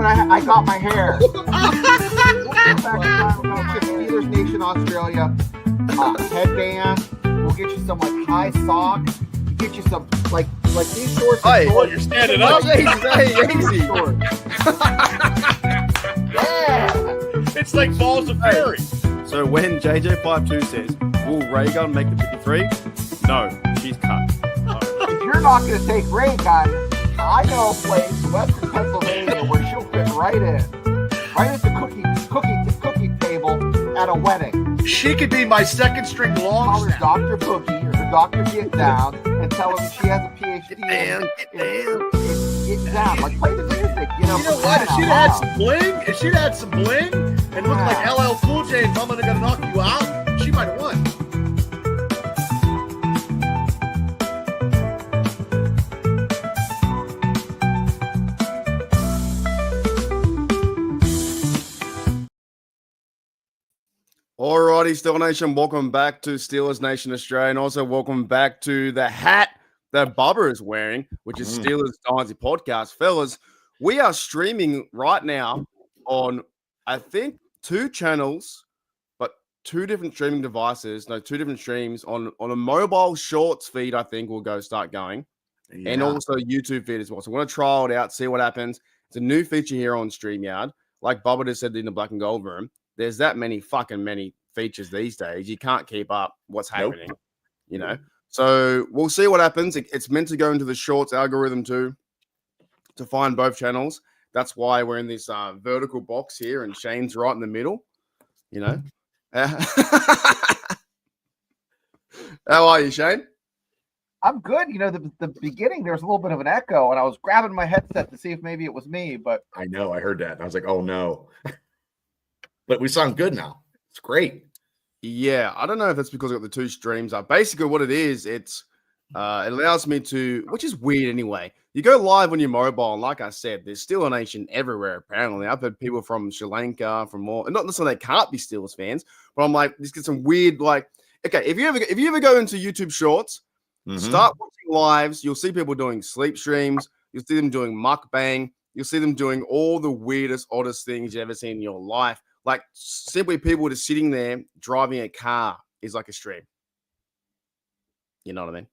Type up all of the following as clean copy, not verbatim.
I got my hair. Steelers Nation Australia headband. We'll get you some like high socks. We'll get you some like these shorts. Hey, shorts. you're standing up. Hey, easy. Yeah. It's like balls of fairy. So when JJ52 says, will Raygun make the 53? No, she's cut. If you're not going to take Raygun, I know a place in Western Pennsylvania where she'll fit right in. Right at the cookie table at a wedding. She could be my second string long Call her snapper. Dr. Boogie or Dr. Get Down and tell her she has a PhD in Get Down. Like, play the music, You know what? If she'd had some bling, and looked like LL Cool J and Mama Gonna Knock You Out, she might have won. Alrighty, Steelers Nation, welcome back to Steelers Nation Australia, and also welcome back to the hat that Bubba is wearing, which is Steelers Dynasty Podcast. Fellas, we are streaming right now on, I think, 2 channels, but 2 different streaming devices, 2 different streams on a mobile shorts feed, I think will start going, and also YouTube feed as well. So we're going to trial it out, see what happens. It's a new feature here on StreamYard. Like Bubba just said in the Black and Gold room, there's that many features these days. You can't keep up what's happening, you know. So we'll see what happens. It's meant to go into the shorts algorithm too, to find both channels. That's why we're in this vertical box here, and Shane's right in the middle, you know. How are you, Shane? I'm good. You know, the beginning, there was a little bit of an echo, and I was grabbing my headset to see if maybe it was me, but I know, I heard that, and I was like, oh no. But we sound good now. It's great. Yeah, I don't know if that's because I've got the 2 streams up. Basically, what it is, it allows me to, which is weird anyway. You go live on your mobile, and like I said, there's Steelers Nation everywhere, apparently. I've had people from Sri Lanka, from more, and not necessarily they can't be Steelers fans, but I'm like, this gets some weird, like, okay, if you ever go into YouTube Shorts, start watching lives, you'll see people doing sleep streams, you'll see them doing mukbang, you'll see them doing all the weirdest, oddest things you've ever seen in your life. Like, simply people just sitting there driving a car is like a stream. You know what I mean?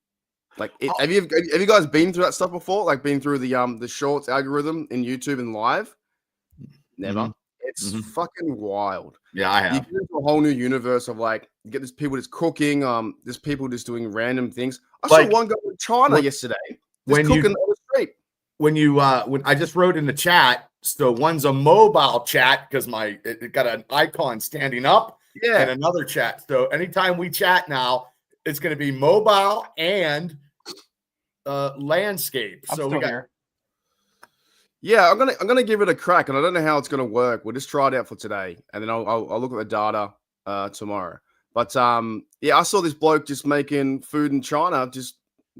Like, have you guys been through that stuff before? Like, been through the shorts algorithm in YouTube and live? Never. It's fucking wild. Yeah, I have. You get into a whole new universe of like, you get these people just cooking. There's people just doing random things. I saw one guy in China yesterday just cooking on the street. When I just wrote in the chat, so one's a mobile chat because it got an icon standing up, and another chat. So anytime we chat now, it's going to be mobile and landscape. I'm so still we got. here. Yeah, I'm gonna give it a crack, and I don't know how it's gonna work. We'll just try it out for today, and then I'll look at the data tomorrow. But I saw this bloke just making food in China, just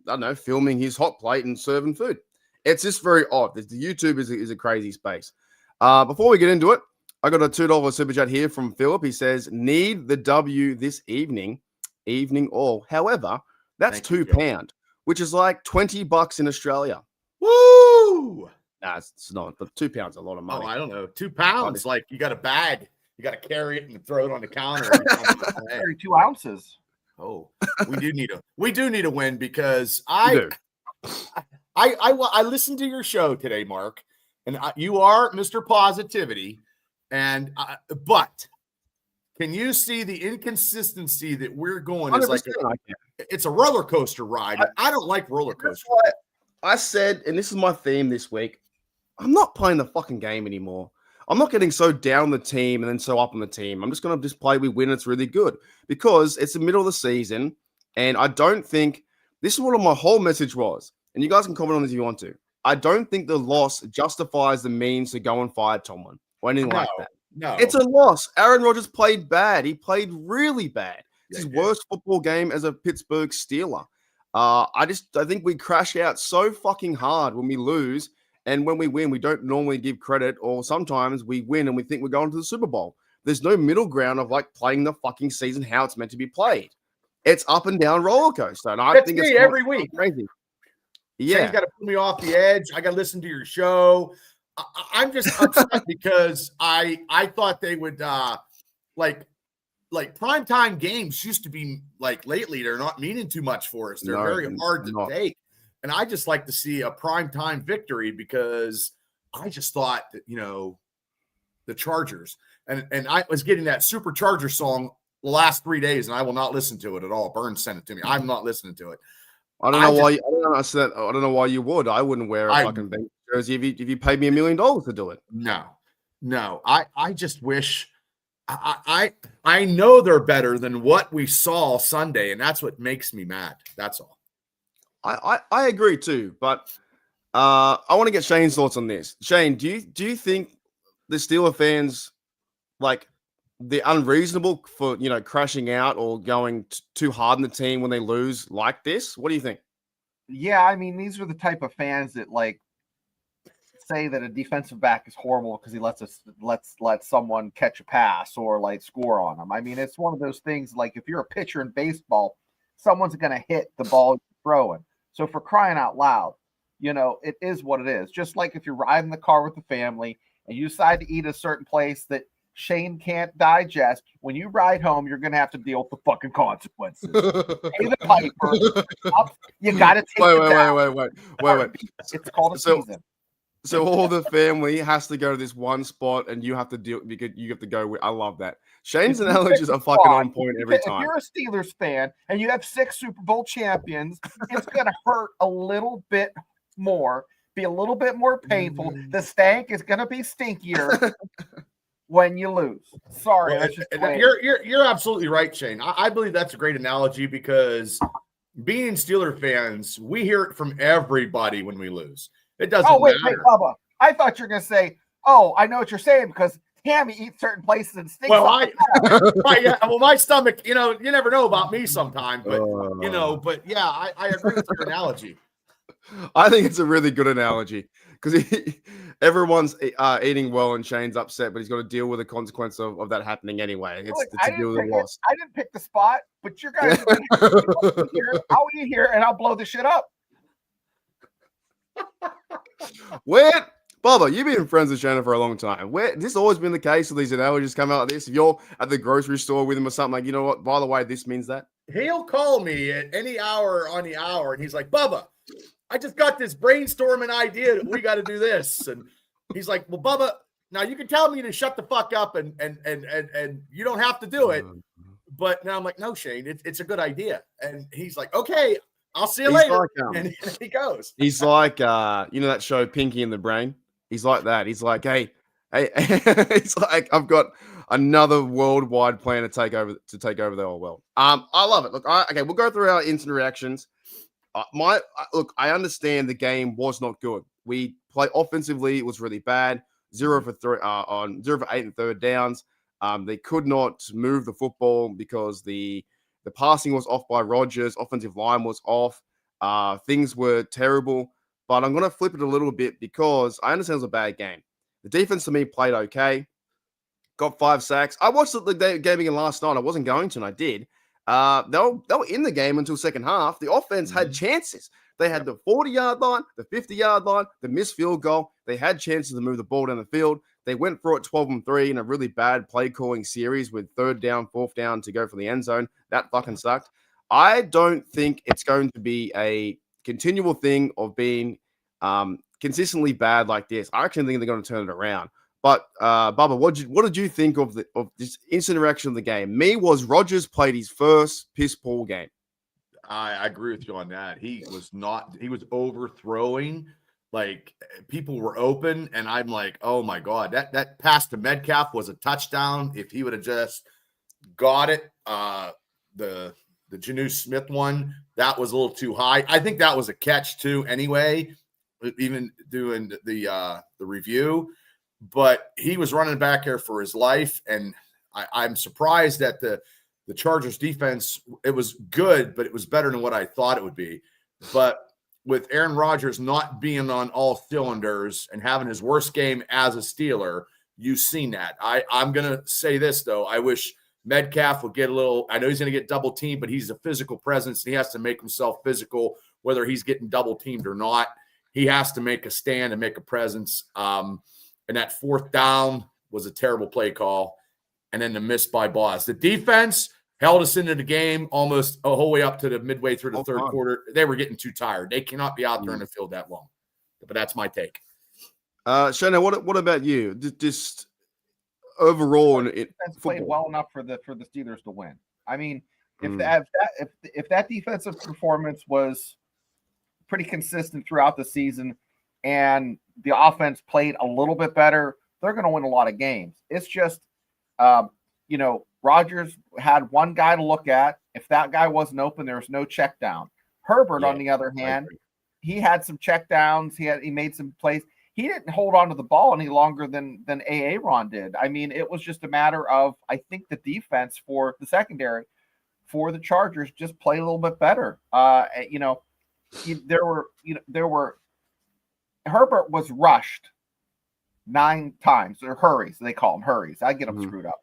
I don't know, filming his hot plate and serving food. It's just very odd. The YouTube is a crazy space. Before we get into it, I got a $2 super chat here from Philip. He says, "Need the W this evening all." However, that's £2, which is like $20 in Australia. Woo! Nah, it's not. But £2 is a lot of money. Oh, I don't know. £2. Like you got a bag. You got to carry it and throw it on the counter. 32 ounces. Oh, we do need a win because I listened to your show today, Mark, and you are Mr. Positivity, but can you see the inconsistency that we're going? It's a roller coaster ride. I don't like roller coasters. I said, and this is my theme this week, I'm not playing the fucking game anymore. I'm not getting so down the team and then so up on the team. I'm just going to just play. We win. It's really good because it's the middle of the season. And I don't think this is what my whole message was. And you guys can comment on this if you want to. I don't think the loss justifies the means to go and fire Tomlin or anything like that. No, it's a loss. Aaron Rodgers played bad. He played really bad. It's his worst football game as a Pittsburgh Steeler. I think we crash out so fucking hard when we lose. And when we win, we don't normally give credit, or sometimes we win and we think we're going to the Super Bowl. There's no middle ground of like playing the fucking season how it's meant to be played. It's up and down roller coaster. And I think it's every week. Crazy. Yeah. So you got to put me off the edge. I got to listen to your show. I'm just upset because I thought they would like primetime games used to be like lately they're not meaning too much for us. They're very hard to take. And I just like to see a primetime victory because I just thought that, the Chargers and I was getting that Supercharger song the last 3 days, and I will not listen to it at all. Burns sent it to me. I'm not listening to it. I don't know why. I don't know why you would. I wouldn't wear a fucking Bengals jersey if you paid me $1 million to do it. No. I just wish. I know they're better than what we saw Sunday, and that's what makes me mad. That's all. I agree too, but I want to get Shane's thoughts on this. Shane, do you think the Steelers fans they're unreasonable for crashing out or going too hard on the team when they lose like this? What do you think? Yeah, I mean, these are the type of fans that say that a defensive back is horrible because he lets someone catch a pass or score on them. I mean, it's one of those things if you're a pitcher in baseball, someone's going to hit the ball you're throwing. So for crying out loud, it is what it is. Just like if you're riding the car with the family and you decide to eat a certain place that Shane can't digest, when you ride home, you're going to have to deal with the fucking consequences. Pay the piper. You got to take Wait. It's called a season. So all the family has to go to this one spot, and you have to deal. You have to go with. I love that. Shane's analogies are fucking on point every time. If you're a Steelers fan and you have 6 Super Bowl champions, it's going to hurt a little bit more, be a little bit more painful. The stank is going to be stinkier when you lose. Sorry, you're absolutely right, Shane. I believe that's a great analogy because being Steeler fans, we hear it from everybody when we lose. It doesn't matter. Wait, Bubba. I thought you were going to say, I know what you're saying because Tammy eats certain places and stinks. Well, my stomach, you never know about me sometimes, but I agree with your analogy. I think it's a really good analogy because everyone's eating well and Shane's upset, but he's got to deal with the consequence of that happening anyway. It's a deal with the loss. I didn't pick the spot, but you guys I'll eat here and I'll blow the shit up. Bubba, you've been friends with Shannon for a long time. This has always been the case of these analogies come out like this. If you're at the grocery store with him or something, you know what? By the way, this means that. He'll call me at any hour on the hour, and he's like, Bubba, I just got this brainstorming idea that we got to do this. And he's like, well, Bubba, now you can tell me to shut the fuck up and you don't have to do it. But now I'm like, no, Shane, it's a good idea. And he's like, okay, I'll see you later. And he goes. He's like, that show Pinky and the Brain? He's like that. He's like, hey, he's like, I've got another worldwide plan to take over the whole world. I love it. Look, we'll go through our instant reactions. I understand the game was not good. We play offensively; it was really bad. 0 for 3 on 0 for 8 and third downs. They could not move the football because the passing was off by Rodgers. Offensive line was off. Things were terrible. But I'm going to flip it a little bit because I understand it was a bad game. The defense to me played okay. Got 5 sacks. I watched the game again last night. I wasn't going to, and I did. They were in the game until second half. The offense had chances. They had the 40-yard line, the 50-yard line, the missed field goal. They had chances to move the ball down the field. They went for it 12-3 in a really bad play calling series with 3rd down, 4th down to go for the end zone. That fucking sucked. I don't think it's going to be a continual thing of being consistently bad like this. I actually think they're going to turn it around. But Bubba, what did you think of this instant reaction of the game? Was Rodgers played his first piss poor game. I agree with you on that. He was overthrowing. Like people were open, and I'm like, oh my God, that pass to Metcalf was a touchdown. If he would have just got it, the Janu Smith one, that was a little too high. I think that was a catch too anyway, even doing the review. But he was running back here for his life, and I'm surprised that the Chargers defense, it was good, but it was better than what I thought it would be. But with Aaron Rodgers not being on all cylinders and having his worst game as a Steeler, you've seen that. I'm going to say this, though. I wish Metcalf would get a little – I know he's going to get double teamed, but he's a physical presence. He has to make himself physical, whether he's getting double teamed or not. he has to make a stand and make a presence. And that fourth down was a terrible play call. And then the miss by Boss. The defense held us into the game almost a whole way up to the midway through the third quarter. They were getting too tired. They cannot be out there in the field that long. But that's my take. Shana, what about you? Just overall, defense played well enough for the Steelers to win. I mean, if that defensive performance was pretty consistent throughout the season, and the offense played a little bit better, they're going to win a lot of games. It's just, Rodgers had one guy to look at. If that guy wasn't open, there was no check down. Herbert, on the other hand, he had some check downs. He made some plays. He didn't hold on to the ball any longer than Aaron did. I mean, it was just a matter of, I think, the defense for the secondary for the Chargers just played a little bit better. Herbert was rushed 9 times, or hurries. They call them hurries. I get them screwed up.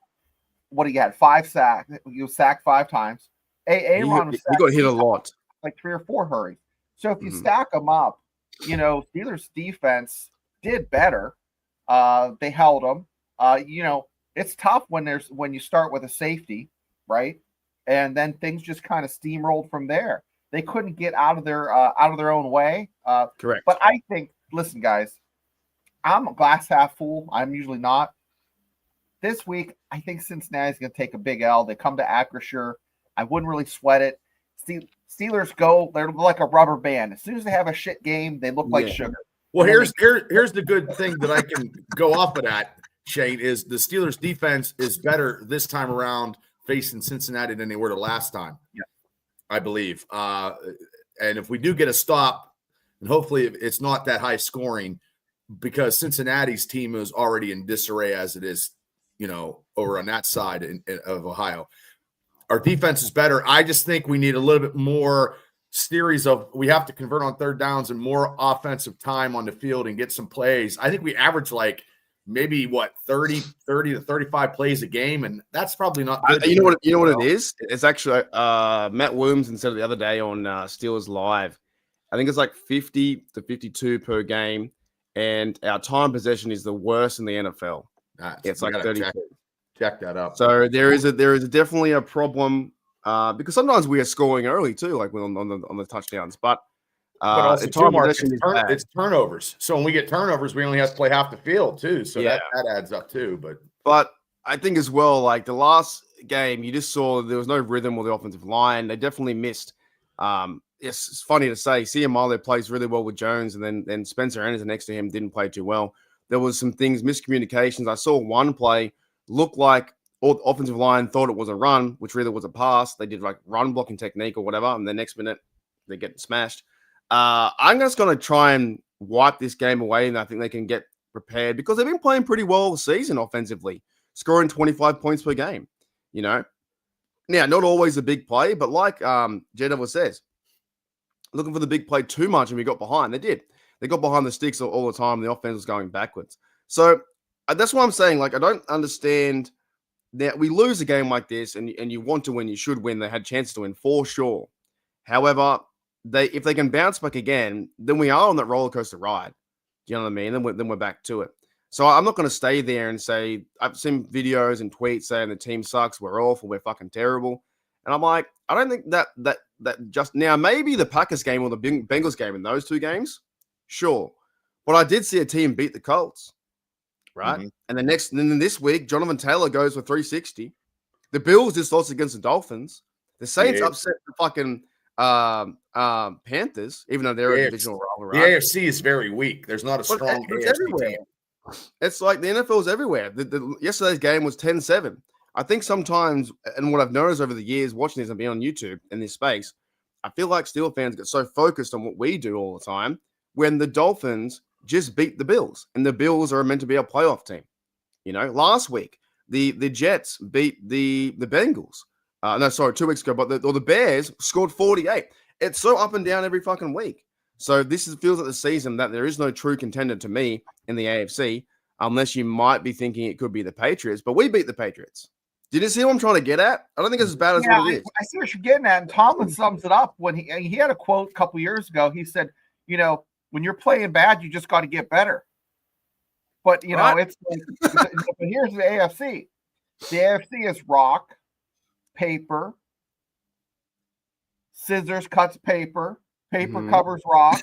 What he had 5 sacks. He was sacked 5 times. Aaron was sacked. He got hit a lot, like 3 or 4 hurries. So if you stack them up, Steelers defense did better. They held them. It's tough when you start with a safety, right? And then things just kind of steamrolled from there. They couldn't get out of their own way. Correct. But I think, listen, guys, I'm a glass half full. I'm usually not. This week, I think Cincinnati's going to take a big L. They come to Acrisure. I wouldn't really sweat it. Steelers they're like a rubber band. As soon as they have a shit game, they look like sugar. Well, here's the good thing that I can go off of that, Shane, is the Steelers defense is better this time around facing Cincinnati than they were the last time. Yeah. I believe. And if we do get a stop, and hopefully it's not that high scoring, because Cincinnati's team is already in disarray as it is, over on that side of Ohio. Our defense is better. I just think we need a little bit more series we have to convert on third downs and more offensive time on the field and get some plays. I think we average maybe 30 to 35 plays a game, and that's probably not good. You know what it is? It's actually Matt Williamson said it the other day on Steelers Live. I think it's like 50 to 52 per game, and our time possession is the worst in the NFL. It's like 32. Check that out. So there is definitely a problem because sometimes we are scoring early too, like on the touchdowns. But also it's turnovers. So when we get turnovers, we only have to play half the field too. So that adds up too. But I think as well, like the last game, you just saw there was no rhythm with the offensive line. They definitely missed. It's funny to say, Ciamale plays really well with Jones, and then Spencer Anderson next to him didn't play too well. There was some miscommunications. I saw one play look like all the offensive line thought it was a run, which really was a pass. They did like run blocking technique or whatever, and the next minute they get smashed. I'm just going to try and wipe this game away, and I think they can get prepared because they've been playing pretty well all season offensively, scoring 25 points per game. Now, not always a big play, but like J-Devil says, looking for the big play too much, and we got behind. They did. They got behind the sticks all the time. And the offense was going backwards. So that's what I'm saying. Like, I don't understand that we lose a game like this, and you want to win, you should win. They had chances to win for sure. However, if they can bounce back again, then we are on that roller coaster ride. You know what I mean? Then we're back to it. So I'm not going to stay there and say I've seen videos and tweets saying the team sucks, we're awful, we're fucking terrible. And I'm like, I don't think that just now, maybe the Packers game or the Bengals game in those 2 games, sure. But I did see a team beat the Colts, right? Mm-hmm. And then this week, Jonathan Taylor goes for 360. The Bills just lost against the Dolphins. The Saints upset the fucking Panthers, even though they're a divisional rival. Right? The AFC is very weak. There's not a strong AFC team. It's like the NFL is everywhere. Yesterday's game was 10-7. I think sometimes, and what I've noticed over the years watching this and being on YouTube in this space, I feel like Steelers fans get so focused on what we do all the time when the Dolphins just beat the Bills, and the Bills are meant to be a playoff team. Last week, the Jets beat the Bengals. 2 weeks ago, but the Bears scored 48. It's so up and down every fucking week. So this feels like the season that there is no true contender to me in the AFC, unless you might be thinking it could be the Patriots. But we beat the Patriots. Did you see what I'm trying to get at? I don't think it's as bad as what it is. I see what you're getting at. And Tomlin sums it up when he had a quote a couple years ago. He said, When you're playing bad, you just got to get better. But you know, it's like, but here's the AFC. The AFC is rock, paper, scissors cuts paper, paper covers rock,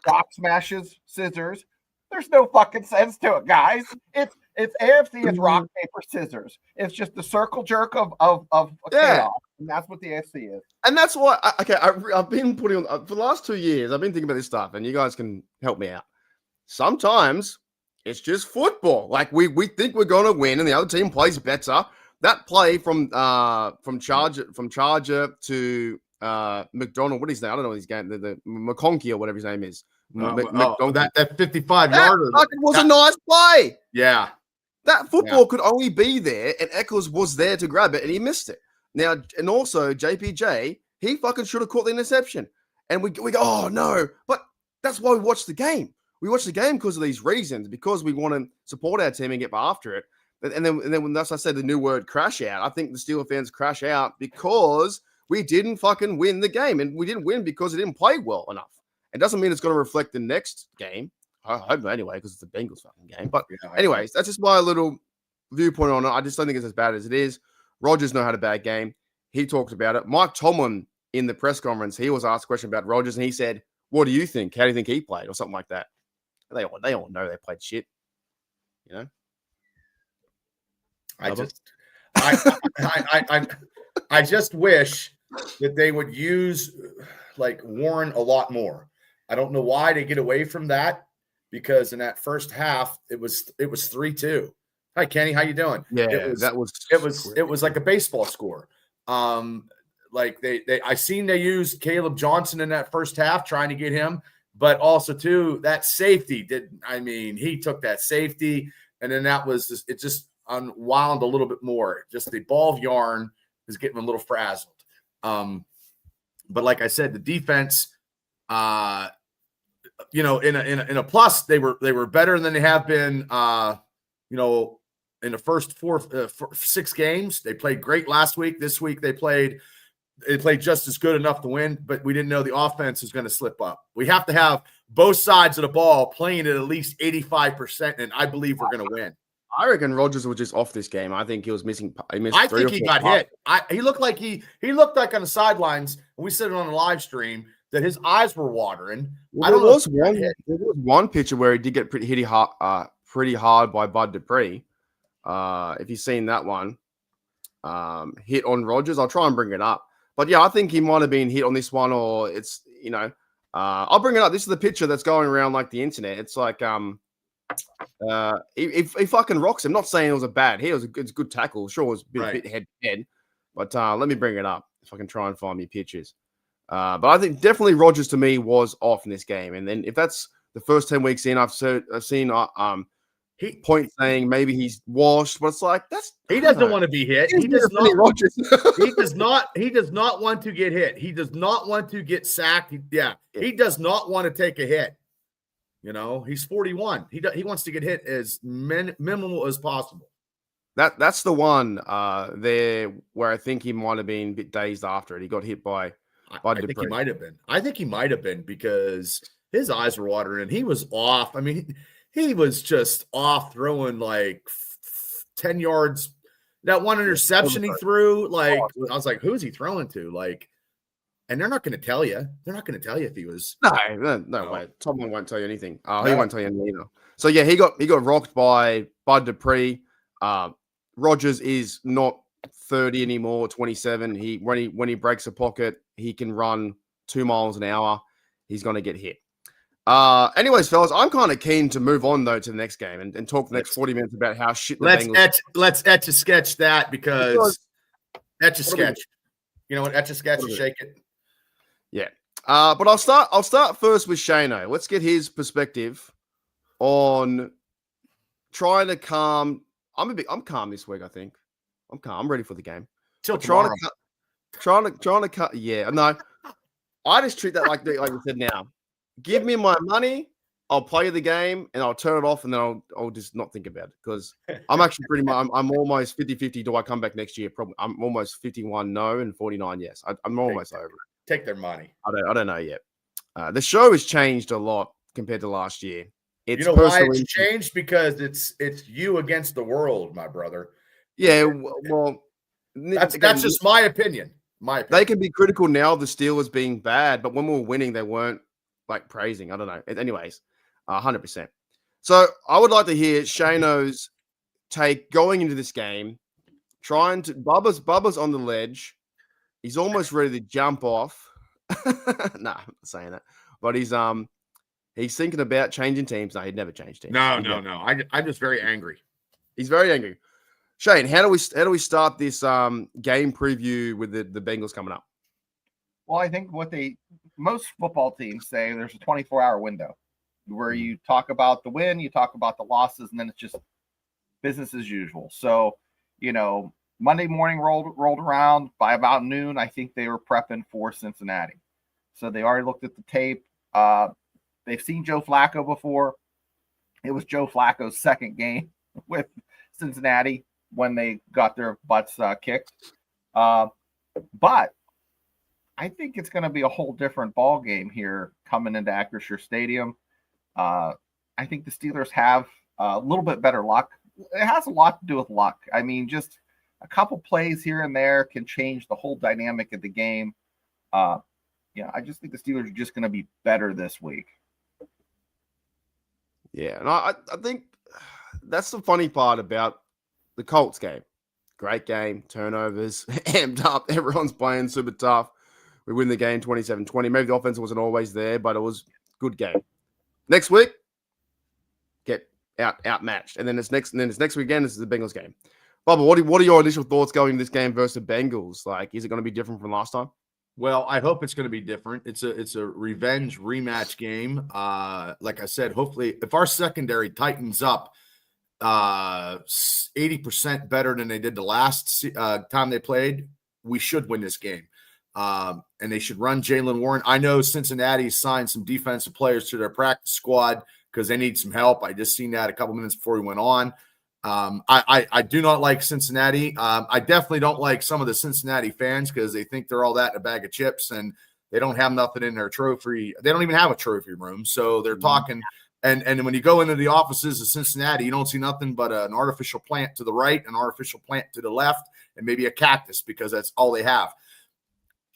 rock smashes scissors. There's no fucking sense to it, guys. It's AFC is rock, paper, scissors. It's just the circle jerk of chaos, and that's what the AFC is. And that's why, I've been putting on for the last 2 years. I've been thinking about this stuff, and you guys can help me out. Sometimes it's just football. Like we think we're going to win, and the other team plays better. That play from Charger to McDonald, what is that? I don't know his game. The McConkey or whatever his name is. That 55-yarder. That was a nice play. Yeah. That football could only be there, and Eccles was there to grab it, and he missed it. Now, and also JPJ, he fucking should have caught the interception. And we go, oh no. But that's why we watch the game. We watch the game because of these reasons, because we want to support our team and get after it. And then when that's I said the new word crash out, I think the Steelers fans crash out because we didn't fucking win the game. And we didn't win because it didn't play well enough. It doesn't mean it's going to reflect the next game. I hope not anyway, because it's the Bengals fucking game. But anyways, that's just my little viewpoint on it. I just don't think it's as bad as it is. Rodgers had a bad game. He talked about it. Mike Tomlin in the press conference, he was asked a question about Rodgers, and he said, "What do you think? How do you think he played?" or something like that. They all know they played shit. You know. I just wish that they would use like Warren a lot more. I don't know why they get away from that, because in that first half it was 3-2. Hi Kenny, how you doing? Yeah, it was like a baseball score. Like I seen they used Caleb Johnson in that first half trying to get him, but also too that safety he took that safety, and then that was it just unwound a little bit more. Just the ball of yarn is getting a little frazzled. But like I said, the defense, in a plus, they were better than they have been. In the first 6 games, they played great last week. This week they played just as good enough to win, but we didn't know the offense was going to slip up. We have to have both sides of the ball playing at least 85%, and I believe we're going to win. I reckon Rodgers was just off this game. I think he was missing. I think he got hit. He looked like on the sidelines, and we said it on the live stream that his eyes were watering. There was one picture where he did get pretty hard by Bud Dupree. If you've seen that one, hit on Rodgers, I'll try and bring it up. But yeah, I think he might have been hit on this one, or it's I'll bring it up. This is the picture that's going around like the internet. It's like he fucking rocks him. Not saying it was a bad hit. It's a good tackle. Sure, it was a bit head to head. But let me bring it up if I can try and find me pictures. But I think definitely Rodgers to me was off in this game. And then if that's the first 10 weeks in, I've seen point saying maybe he's washed, but it's like he doesn't want to be hit. He does not. Rodgers. He does not want to get hit. He does not want to get sacked. He does not want to take a hit. He's 41. He wants to get hit as minimal as possible. That's the one there where I think he might have been a bit dazed after it. He got hit by I think he might have been. I think he might have been because his eyes were watering and he was off. I mean, he was just off throwing like 10 yards. That one interception he threw, like I was like, who's he throwing to? Like, and they're not going to tell you. They're not going to tell you if he was. No way. Tomlin won't tell you anything. He won't tell you anything either. So yeah, he got rocked by Bud Dupree. Rodgers is not 30 anymore, 27. When he breaks a pocket, he can run 2 miles an hour. He's going to get hit. Anyways, fellas, I'm kind of keen to move on though to the next game and talk the next 40 minutes about how shit the Bengals. Let's etch a sketch that because etch a sketch. You know what? Etch a sketch and shake it. Yeah. But I'll start first with Shano. Let's get his perspective on trying to calm. I'm calm this week, I think. I'm calm. I'm ready for the game. Till tomorrow. Trying to cut. Yeah, no. I just treat that like you said now. Give me my money, I'll play the game, and I'll turn it off, and then I'll just not think about it because I'm actually pretty much I'm almost 50-50. Do I come back next year? Probably. I'm almost 51 no and 49 yes. I'm almost over it. Take their money. I don't know yet. The show has changed a lot compared to last year. It's you know why it's changed? Because it's you against the world, my brother. Yeah, well, that's just my opinion. They can be critical now of the Steelers being bad, but when we were winning, they weren't like praising. I don't know. Anyways, 100%. So I would like to hear Shano's take going into this game, trying to Bubba's on the ledge. He's almost ready to jump off. No, I'm not saying that, but he's thinking about changing teams. No, he'd never change teams. No. I'm just very angry. He's very angry. Shane, how do we start this game preview with the Bengals coming up? Well, I think most football teams say there's a 24-hour window where you talk about the win, you talk about the losses, and then it's just business as usual. So, Monday morning rolled around. By about noon, I think they were prepping for Cincinnati. So they already looked at the tape. They've seen Joe Flacco before. It was Joe Flacco's second game with Cincinnati when they got their butts kicked. But I think it's going to be a whole different ball game here coming into Acrisure Stadium. I think the Steelers have a little bit better luck. It has a lot to do with luck. I mean, just a couple plays here and there can change the whole dynamic of the game. I just think the Steelers are just going to be better this week. Yeah, and I think that's the funny part about the Colts game. Great game, turnovers, amped up. Everyone's playing super tough. We win the game 27-20. Maybe the offense wasn't always there, but it was a good game. Next week, get outmatched. And then it's next week again, this is the Bengals game. Bubba, what are your initial thoughts going into this game versus the Bengals? Like, is it going to be different from last time? Well, I hope it's going to be different. It's a revenge rematch game. Like I said, hopefully if our secondary tightens up 80% better than they did the last time they played, we should win this game. And they should run Jaylen Warren. I know Cincinnati signed some defensive players to their practice squad because they need some help. I just seen that a couple minutes before we went on. I do not like Cincinnati. I definitely don't like some of the Cincinnati fans because they think they're all that in a bag of chips and they don't have nothing in their trophy. They don't even have a trophy room. So they're talking. And when you go into the offices of Cincinnati, you don't see nothing but an artificial plant to the right, an artificial plant to the left, and maybe a cactus because that's all they have.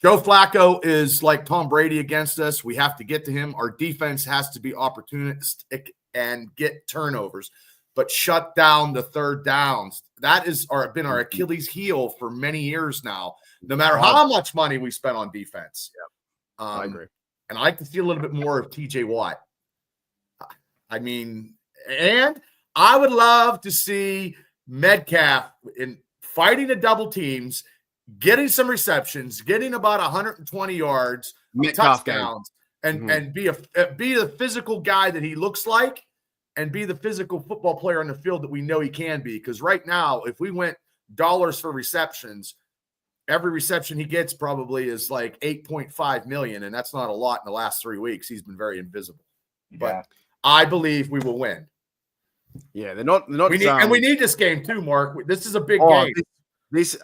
Joe Flacco is like Tom Brady against us. We have to get to him. Our defense has to be opportunistic and get turnovers, but shut down the third downs. That is been our Achilles heel for many years now, no matter how much money we spent on defense. Yeah, I agree. And I like to see a little bit more of TJ Watt. I mean, and I would love to see Metcalf in fighting the double teams, getting some receptions, getting about 120 yards, touchdowns, and be the physical guy that he looks like, and be the physical football player on the field that we know he can be. Because right now, if we went dollars for receptions, every reception he gets probably is like 8.5 million, and that's not a lot in the last 3 weeks. He's been very invisible, but I believe we will win. Yeah, they're not. We need this game too, Mark. This is a big game.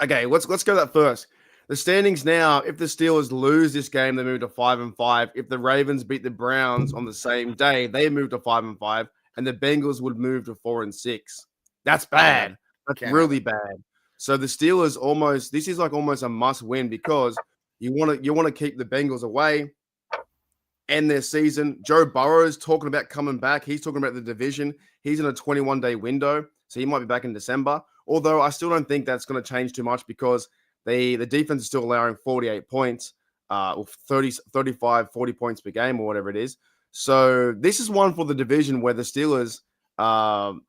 Okay. Let's go that first. The standings now. If the Steelers lose this game, they move to 5-5. If the Ravens beat the Browns on the same day, they move to 5-5, and the Bengals would move to 4-6. That's bad. That's really bad. So the Steelers this is like almost a must win because you want to keep the Bengals away. End their season. Joe Burrow is talking about coming back. He's talking about the division. He's in a 21-day window, so he might be back in December. Although I still don't think that's going to change too much because the defense is still allowing 48 points, 35, 40 points per game or whatever it is. So this is one for the division where the Steelers,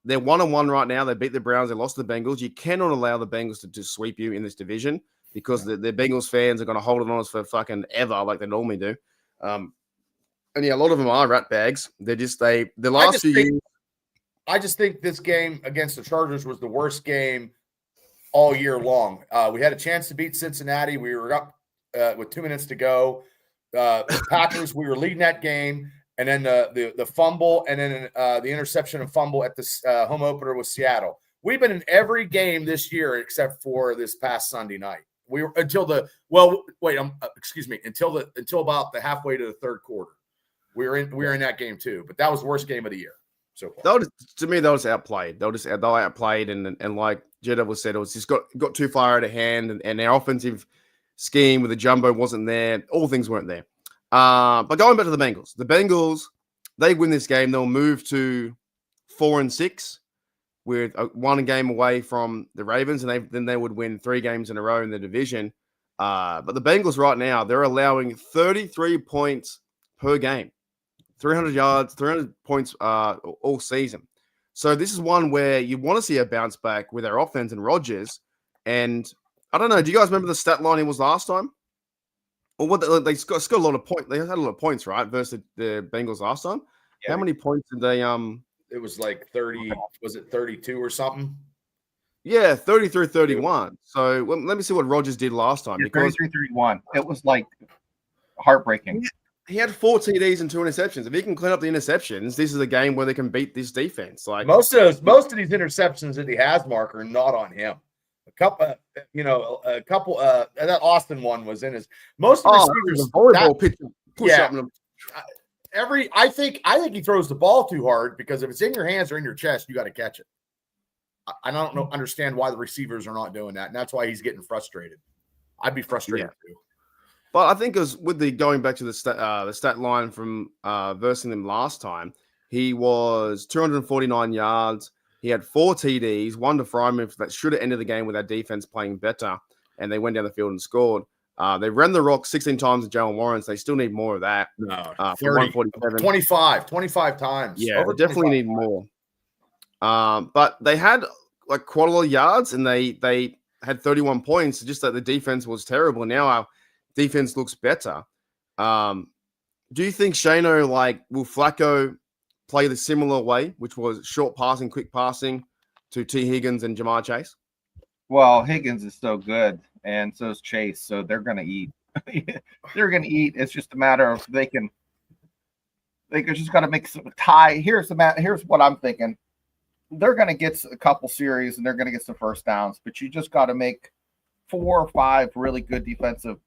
they're 1-1 right now. They beat the Browns. They lost to the Bengals. You cannot allow the Bengals to sweep you in this division because the Bengals fans are going to hold it on us for fucking ever like they normally do. And yeah, a lot of them are rat bags. They're just the last few years. I just think this game against the Chargers was the worst game all year long. We had a chance to beat Cincinnati. We were up with 2 minutes to go. The Packers, we were leading that game, and then the fumble, and then the interception and fumble at the home opener with Seattle. We've been in every game this year except for this past Sunday night. We were until about the halfway to the third quarter. We were in that game too, but that was the worst game of the year so far. They'll just outplayed. They'll outplayed, and like Jeddah said, it was just got too far out of hand, and their offensive scheme with the jumbo wasn't there. All things weren't there. But going back to the Bengals, they win this game. They'll move to 4-6 with one game away from the Ravens, and then they would win 3 games in a row in the division. But the Bengals right now, they're allowing 33 points per game, 300 yards, 300 points all season. So this is one where you want to see a bounce back with their offense and Rodgers. And I don't know, do you guys remember the stat line it was last time? Or what they scored a lot of points. They had a lot of points, right, versus the Bengals last time. Yeah, how many points did they? It was like 30. Was it 32 or something? Yeah, 33-31. So let me see what Rodgers did last time. Yeah, 33-31. It was like heartbreaking. He had 4 TDs and 2 interceptions. If he can clean up the interceptions, this is a game where they can beat this defense. Like most of these interceptions that he has, Mark, are not on him. A couple, that Austin one was in his. Most of the receivers, volleyball pitch, push up. I think he throws the ball too hard because if it's in your hands or in your chest, you got to catch it. I don't understand why the receivers are not doing that, and that's why he's getting frustrated. I'd be frustrated too. But I think as with the going back to the stat line from versing them last time, he was 249 yards. He had 4 TDs, 1 to Fryman that should have ended the game with our defense playing better, and they went down the field and scored. They ran the rock 16 times with Jalen Lawrence. They still need more of that. No, 30, 25 times. Yeah, they definitely need more. But they had like quite a lot of yards, and they had 31 points. Just that the defense was terrible. And now our defense looks better. Do you think Shano, will Flacco play the similar way, which was short passing, quick passing to T. Higgins and Jamar Chase? Well, Higgins is so good, and so is Chase, so they're going to eat. They're going to eat. It's just a matter of they just got to make some tie. Here's what I'm thinking. They're going to get a couple series, and they're going to get some first downs, but you just got to make 4 or 5 really good defensive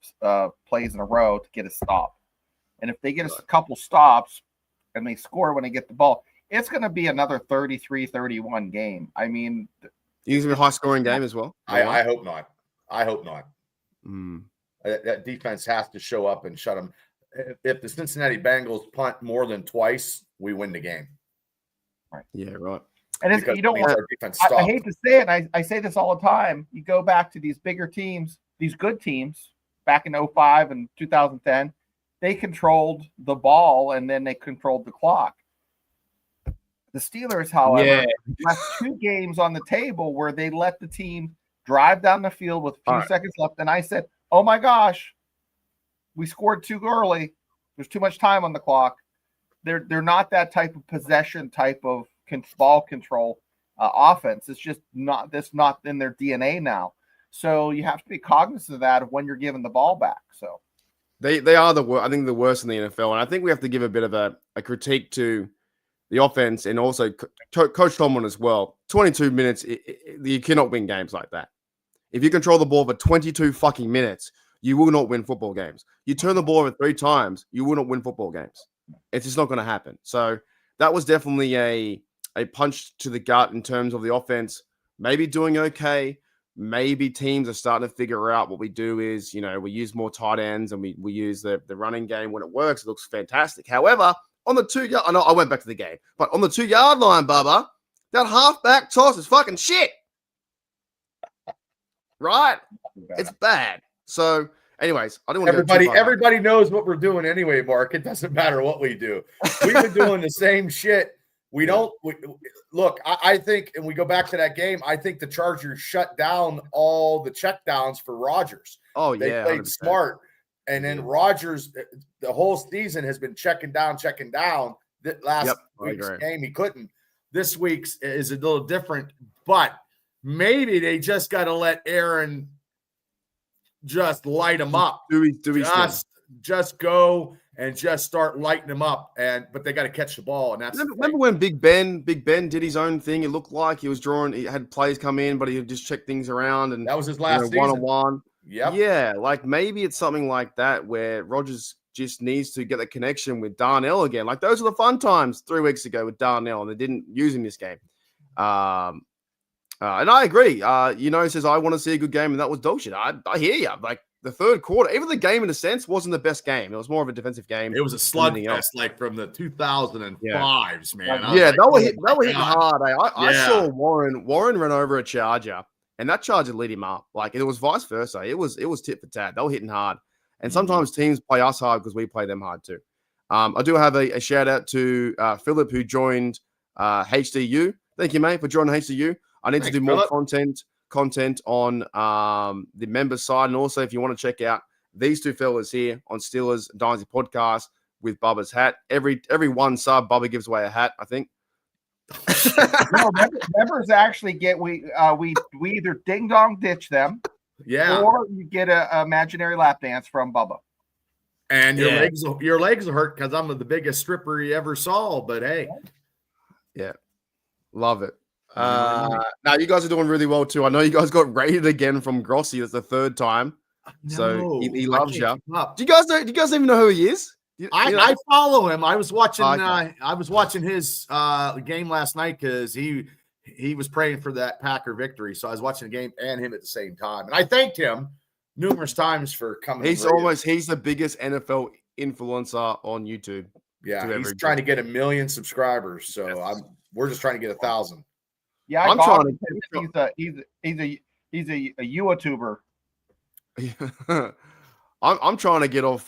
plays in a row to get a stop. And if they get a couple stops and they score when they get the ball, it's going to be another 33-31 game. I mean, it's a high-scoring game as well. I hope not. I hope not. Mm. That defense has to show up and shut them. If the Cincinnati Bengals punt more than twice, we win the game. Right. Yeah, right. And you don't want. I hate to say it. And I say this all the time. You go back to these bigger teams, these good teams back in 2005 and 2010. They controlled the ball and then they controlled the clock. The Steelers, however, left 2 games on the table where they let the team drive down the field with a few seconds left. And I said, oh my gosh, we scored too early. There's too much time on the clock. They're not that type of possession type of ball control offense. It's just not in their DNA now. So you have to be cognizant of that when you're giving the ball back. So they are I think the worst in the NFL, and I think we have to give a bit of a critique to the offense and also Coach Tomlin as well. 22 minutes, you cannot win games like that. If you control the ball for 22 fucking minutes, you will not win football games. You turn the ball over 3 times, you will not win football games. It's just not going to happen. So that was definitely a punch to the gut in terms of the offense. Maybe doing okay. Maybe teams are starting to figure out what we do is, we use more tight ends and we use the running game when it works. It looks fantastic. However, on the 2-yard, I know I went back to the game, but on the 2-yard line, Bubba, that halfback toss is fucking shit. Right? It's bad. So, anyways, I don't want to. Everybody knows what we're doing anyway, Mark. It doesn't matter what we do. We've been doing the same shit. We don't look. I think, and we go back to that game. I think the Chargers shut down all the checkdowns for Rodgers. Oh, they played 100%. smart, and then Rodgers, the whole season has been checking down. That last week's game, he couldn't. This week's is a little different, but maybe they just got to let Aaron just light him up. Just go and just start lighting them up, but they got to catch the ball, and that's. Remember when Big Ben did his own thing? It looked like he was drawing. He had plays come in, but he would just check things around, and that was his last season. 1-on-1. Yep. Yeah, maybe it's something like that where Rodgers just needs to get the connection with Darnell again. Like those are the fun times 3 weeks ago with Darnell, and they didn't use him this game. And I agree. He says, I want to see a good game, and that was dog shit. I hear you. Like the third quarter, even the game in a sense wasn't the best game. It was more of a defensive game. It was a slugfest, like from the 2005s, man. Yeah, they were hitting hard. I saw Warren run over a Charger, and that Charger lit him up. Like it was vice versa. It was tit for tat. They were hitting hard, and sometimes teams play us hard because we play them hard too. I do have a shout out to Philip who joined HDU. Thank you, mate, for joining HDU. I need to do more content on the member side. And also, if you want to check out these two fellas here on Steelers Dynasty Podcast with Bubba's hat, every one sub, Bubba gives away a hat, I think. No, members actually get we either ding dong ditch them, or you get a imaginary lap dance from Bubba. And your legs will hurt because I'm the biggest stripper you ever saw. But hey, love it. Now you guys are doing really well too. I know you guys got rated again from Grossi. That's the third time, so he loves you. Do you guys even know who he is? I follow him. I was watching. I was watching his game last night because he was praying for that Packer victory. So I was watching the game and him at the same time, and I thanked him numerous times for coming. He's the biggest NFL influencer on YouTube. Yeah, he's trying to get 1 million subscribers. So we're just trying to get 1,000. Yeah, I'm trying to. He's a YouTuber. I'm trying to get off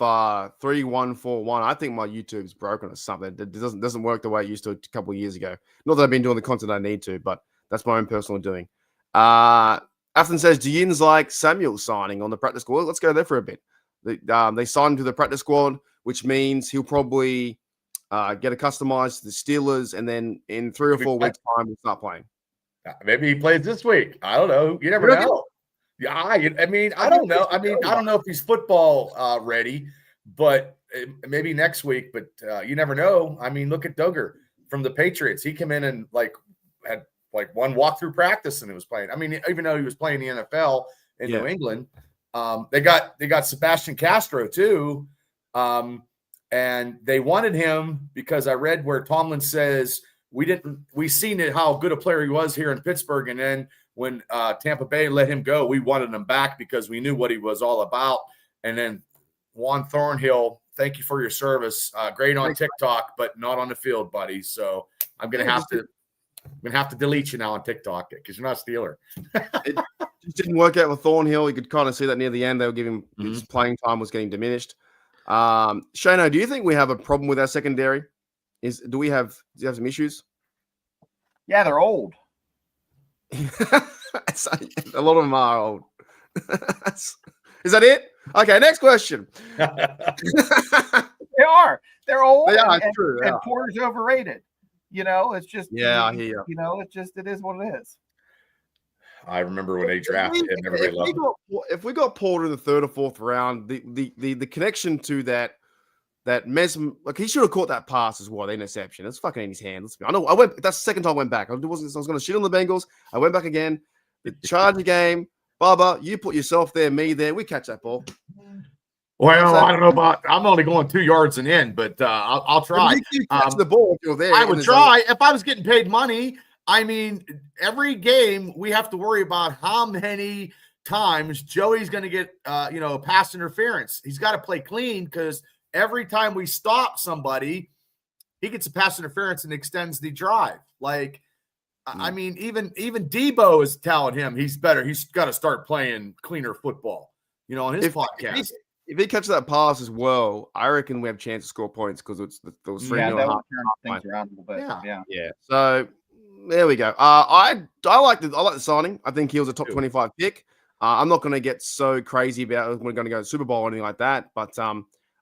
3141. I think my YouTube's broken or something. It doesn't work the way it used to a couple of years ago. Not that I've been doing the content I need to, but that's my own personal doing. Afton says, do Yins like Samuel signing on the practice squad? Let's go there for a bit. They signed to the practice squad, which means he'll probably get customized to the Steelers, and then in 3 or 4 weeks' time, he'll start playing. Maybe he plays this week. I don't know. You never know. Yeah, I don't know. I don't know if he's football ready, but maybe next week. But you never know. I mean, look at Duggar from the Patriots. He came in and had one walkthrough practice and he was playing. I mean, even though he was playing the NFL in New England, they got Sebastian Castro too, and they wanted him because I read where Tomlin says we seen it how good a player he was here in Pittsburgh, and then when Tampa Bay let him go, we wanted him back because we knew what he was all about. And then Juan Thornhill, thank you for your service. Great on TikTok, but not on the field, buddy. So I'm gonna have to delete you now on TikTok because you're not a Steeler. It just didn't work out with Thornhill. You could kind of see that near the end. They were giving his playing time was getting diminished. Shano, do you think we have a problem with our secondary? Do you have some issues? Yeah, they're old. A lot of them are old. Is that it? Okay, next question. They are. They're old. They are, and, true. And Porter's overrated. It's just. Yeah, I hear you. It is what it is. I remember when they drafted him. Everybody loved him. If we got Porter in the 3rd or 4th round, the connection to that Mesm, he should have caught that pass as well, the interception. It's fucking in his hands. I know. That's the second time I went back. I was going to shit on the Bengals. I went back again. The Charger game. Bubba, you put yourself there, me there. We catch that ball. Well, I don't know about. I'm only going 2 yards and in, but I'll try. You catch the ball if you're there. I would try if I was getting paid money. I mean, every game we have to worry about how many times Joey's going to get pass interference. He's got to play clean because every time we stop somebody, he gets a pass interference and extends the drive. I mean, even Debo is telling him he's better. He's got to start playing cleaner football, on his podcast. If he catches that pass as well, I reckon we have a chance to score points because there was 3 that will turn things around a little bit. Yeah. So there we go. I like the signing. I think he was a top 25 pick. I'm not going to get so crazy about we're going to go to Super Bowl or anything like that, but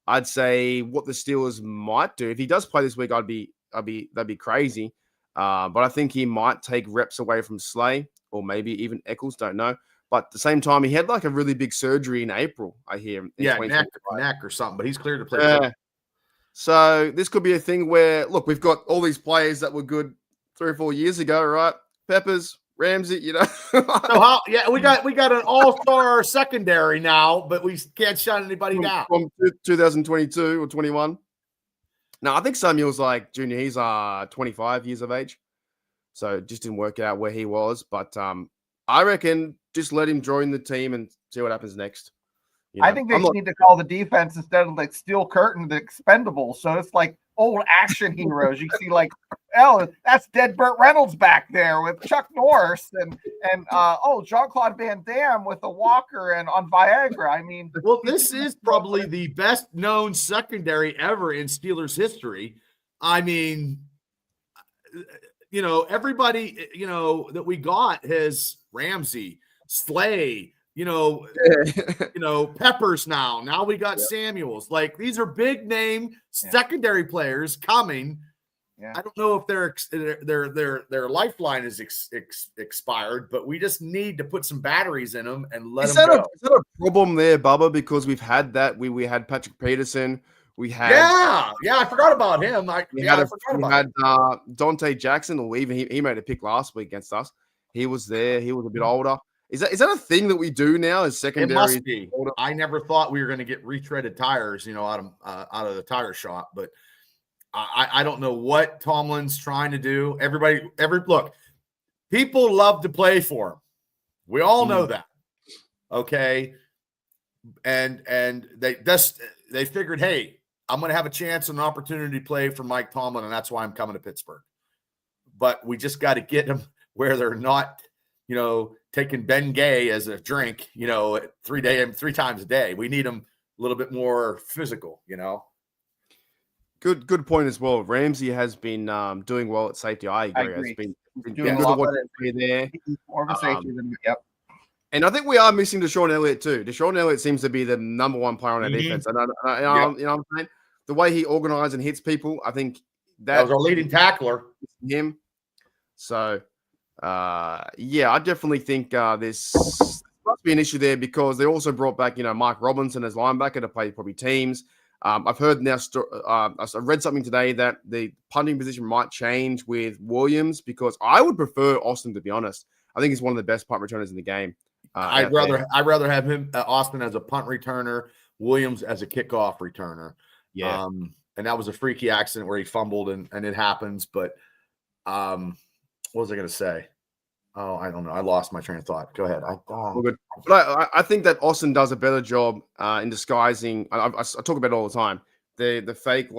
I'd say what the Steelers might do if he does play this week, that'd be crazy. But I think he might take reps away from Slay or maybe even Eccles, don't know. But at the same time, he had a really big surgery in April, I hear. Neck or something, but he's cleared to play. So this could be a thing where, look, we've got all these players that were good 3 or 4 years ago, right? Peppers, Ramsey, So how? Yeah, we got an all-star secondary now, but we can't shut anybody down. From 2022 or 21. No, I think Samuel's like junior. He's 25 years of age, so it just didn't work out where he was. But I reckon just let him join the team and see what happens next. I think they need to call the defense instead of like Steel Curtain the Expendables. So it's like old action heroes. You see like, oh, that's dead Burt Reynolds back there with Chuck Norris and Jean-Claude Van Damme with a walker and on Viagra. I mean, well, this is probably the best known secondary ever in Steelers history. I mean, everybody, that we got has Ramsey, Slay, Peppers now. Now we got Samuels. Like, these are big name secondary players coming. Yeah. I don't know if their lifeline is expired, but we just need to put some batteries in them and let them go. Is that a problem there, Bubba? Because we've had that. We had Patrick Peterson. We had I forgot about him. We had Dante Jackson, or even he made a pick last week against us. He was there. He was a bit older. Is that a thing that we do now as secondary? It must be. I never thought we were going to get retreaded tires, out of the tire shop, but I don't know what Tomlin's trying to do. Look, people love to play for him. We all know that. Okay. And they figured, hey, I'm going to have a chance and an opportunity to play for Mike Tomlin, and that's why I'm coming to Pittsburgh. But we just got to get them where they're not, taking Ben Gay as a drink, 3 times a day. We need them a little bit more physical, Good point as well. Ramsey has been doing well at safety. I agree. It's been doing good a lot to watch him there. More of a safety than And I think we are missing Deshaun Elliott too. Deshaun Elliott seems to be the number one player on our defense. And you know what I'm saying? The way he organizes and hits people, I think that was our leading tackler. Him. So, I definitely think this must be an issue there, because they also brought back, Mike Robinson as linebacker to play probably teams. I've heard now. I read something today that the punting position might change with Williams, because I would prefer Austin, to be honest. I think he's one of the best punt returners in the game. I'd rather have him Austin as a punt returner, Williams as a kickoff returner. Yeah. And that was a freaky accident where he fumbled and it happens. But what was I going to say? Oh, I don't know. I lost my train of thought. Go ahead. Good. But I think that Austin does a better job in disguising. I talk about it all the time. The fake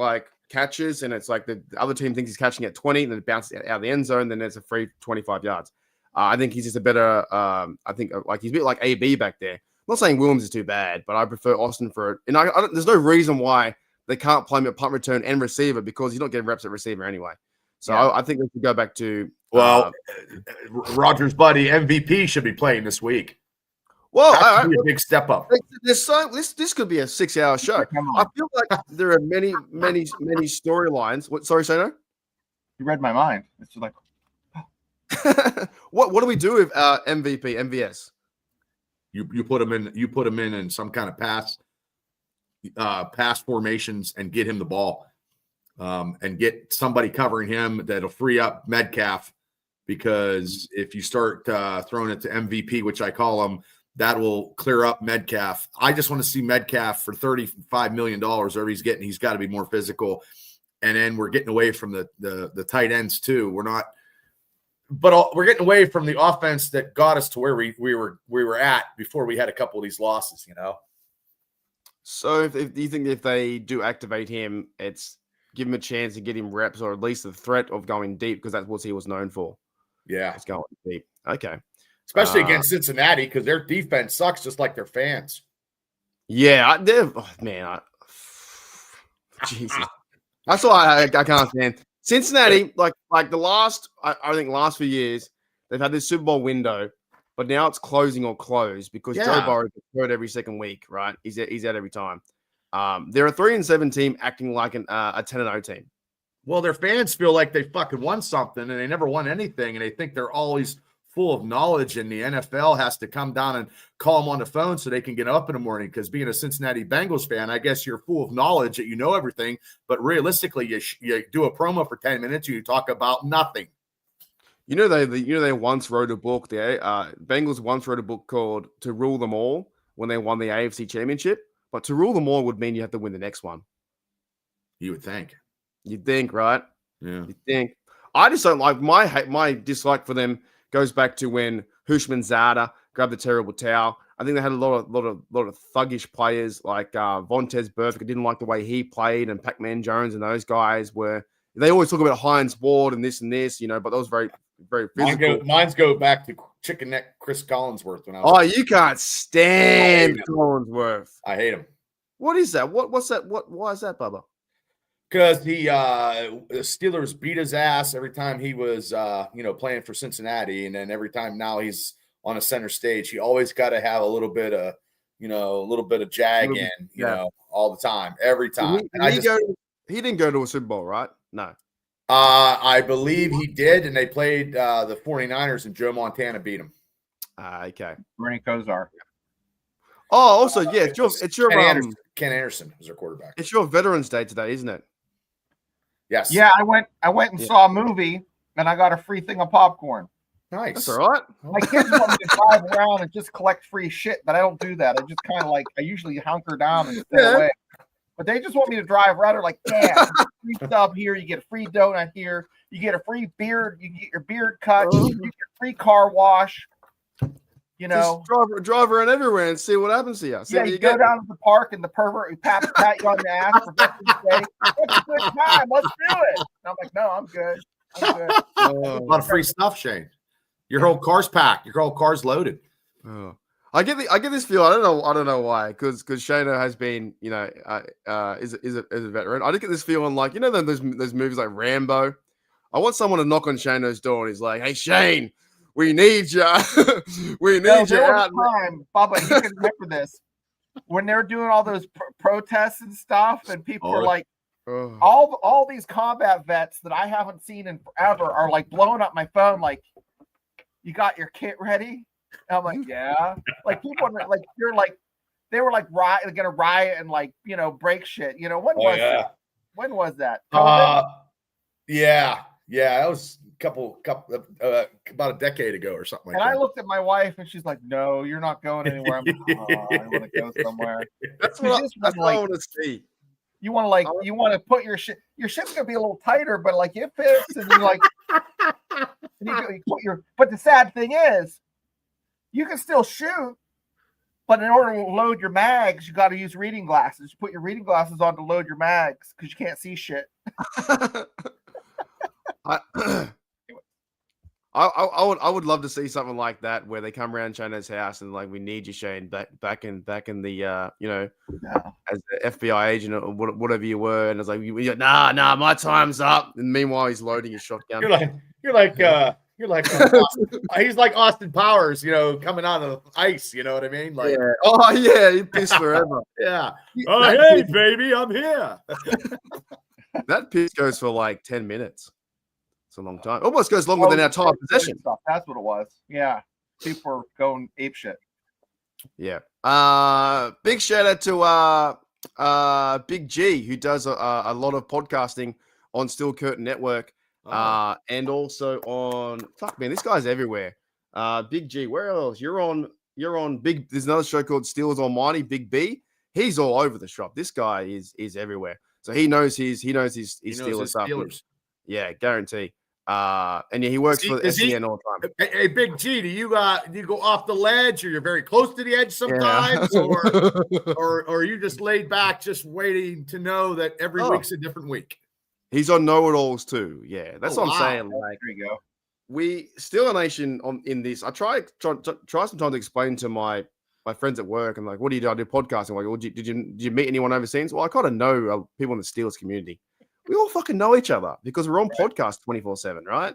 catches, and it's like the other team thinks he's catching at 20, and then it bounces out of the end zone. Then there's a free 25 yards. I think he's just a better. I think he's a bit like AB back there. I'm not saying Williams is too bad, but I prefer Austin for it. And there's no reason why they can't play him at punt return and receiver, because he's not getting reps at receiver anyway. So I think we should go back to Roger's buddy MVP should be playing this week. Well, that could be a big step up. This could be a 6-hour show. I feel like there are many storylines. What? Sorry, Shano? You read my mind. It's just like, what do we do with MVP, MVS? You put him in some kind of pass formations and get him the ball. And get somebody covering him that'll free up Metcalf, because if you start throwing it to MVP, which I call him, that will clear up Metcalf. I just want to see Metcalf for $35 million, whatever he's getting. He's got to be more physical. And then we're getting away from the tight ends too. We're getting away from the offense that got us to where we were at before we had a couple of these losses, So do you think if they do activate him, it's give him a chance to get him reps, or at least the threat of going deep, because that's what he was known for. Yeah. It's going deep. Okay. Especially against Cincinnati, because their defense sucks just like their fans. Yeah. Jesus. That's why I can't stand Cincinnati. Like the last few years, they've had this Super Bowl window, but now it's closing or closed, because Joe Burrow gets hurt every second week, right? He's out every time. They're a 3-7 team acting like a 10-0 team. Well, their fans feel like they fucking won something, and they never won anything, and they think they're always full of knowledge, and the NFL has to come down and call them on the phone so they can get up in the morning. Because being a Cincinnati Bengals fan, I guess you're full of knowledge that you know everything, but realistically, you do a promo for 10 minutes and you talk about nothing. they once wrote a book. The Bengals once wrote a book called "To Rule Them All" when they won the AFC Championship. But to rule them all would mean you have to win the next one. You would think. You'd think, right? Yeah. You'd think. I just don't like my dislike for them goes back to when Hushman Zada grabbed the terrible towel. I think they had a lot of thuggish players like Vontez Burfict. I didn't like the way he played, and Pac-Man Jones and those guys were. They always talk about Hines Ward and this, but that was very, very physical. Mine's go back to chicken neck Chris Collinsworth when I was. Oh, you can't stand Collinsworth. I hate him. What is that? What's that? Why is that, Bubba? Because the Steelers beat his ass every time he was playing for Cincinnati, and then every time now he's on a center stage, he always got to have a little bit of jag in, all the time, every time. He didn't go to a Super Bowl, right? No. I believe he did, and they played the 49ers, and Joe Montana beat him. Okay. Bernie Kosar. Oh, also, yeah, it's your Ken Anderson was their quarterback. It's your Veterans Day today, isn't it? Yes. Yeah, I went and saw a movie, and I got a free thing of popcorn. Nice. That's all right. My kids want me to drive around and just collect free shit, but I don't do that. I just kind of I usually hunker down and stay away. But they just want me to drive around. They're like, yeah, free stuff here. You get a free donut here. You get a free beard. You get your beard cut. You get a free car wash. Just drive around everywhere and see what happens to you. You go down to the park and the pervert will pat you on the ass for Veterans Day. It's a good time. Let's do it. And I'm like, no, I'm good. A lot of free stuff, Shane. Your whole car's packed. Your whole car's loaded. Oh. I get this feel. I don't know why. Because Shayna has been, is a veteran. I just get this feeling like those movies like Rambo. I want someone to knock on Shayna's door and he's like, "Hey Shane, we need you. We need you out." Time, Bubba, you can remember this when they're doing all those protests and stuff, and people are like, all these combat vets that I haven't seen in forever are like blowing up my phone, like, "You got your kit ready?" And I'm like, "Yeah." Like people are like, you're like, they were like gonna riot and break shit. When was that? Yeah, that was couple about a decade ago or something like that. And I looked at my wife and she's like, "No, you're not going anywhere." I'm like, "Oh, I want to go somewhere." That's what I want to see. You want to put your shit. Your shit's gonna be a little tighter, but it fits, and you put your. But the sad thing is, you can still shoot, but in order to load your mags, you got to use reading glasses. You put your reading glasses on to load your mags because you can't see shit. I would love to see something like that where they come around Shayna's house and we need you, Shane, back in the as the FBI agent or whatever you were, and it's like, nah, my time's up. And meanwhile, he's loading his shotgun. You're like he's like Austin Powers, coming out of ice. You know what I mean? Like, yeah. Oh yeah, he pissed forever. Yeah. Oh hey, baby, I'm here. That piss goes for 10 minutes. It's a long time. Almost goes longer than our time of possession. Stuff. That's what it was. Yeah. People are going ape shit. Yeah. Big shout out to Big G, who does a lot of podcasting on Steel Curtain Network. And also on this guy's everywhere. Big G, where else? You're on Big. There's another show called Steelers Almighty, Big B. He's all over the shop. This guy is everywhere. So he knows his Steelers stuff. Yeah, guarantee. And he works for SEN all the time. Hey, Big G, do you go off the ledge, or you're very close to the edge sometimes, or are you just laid back, just waiting to know that every week's a different week? He's on know-it-alls too. Yeah, that's what I'm saying. There you go. We Steeler Nation in this. I try sometimes to explain to my friends at work, and what do you do? I do podcasting. Well, did you meet anyone overseas? Well, I kind of know people in the Steelers community. We all fucking know each other because we're on podcast 24/7, right?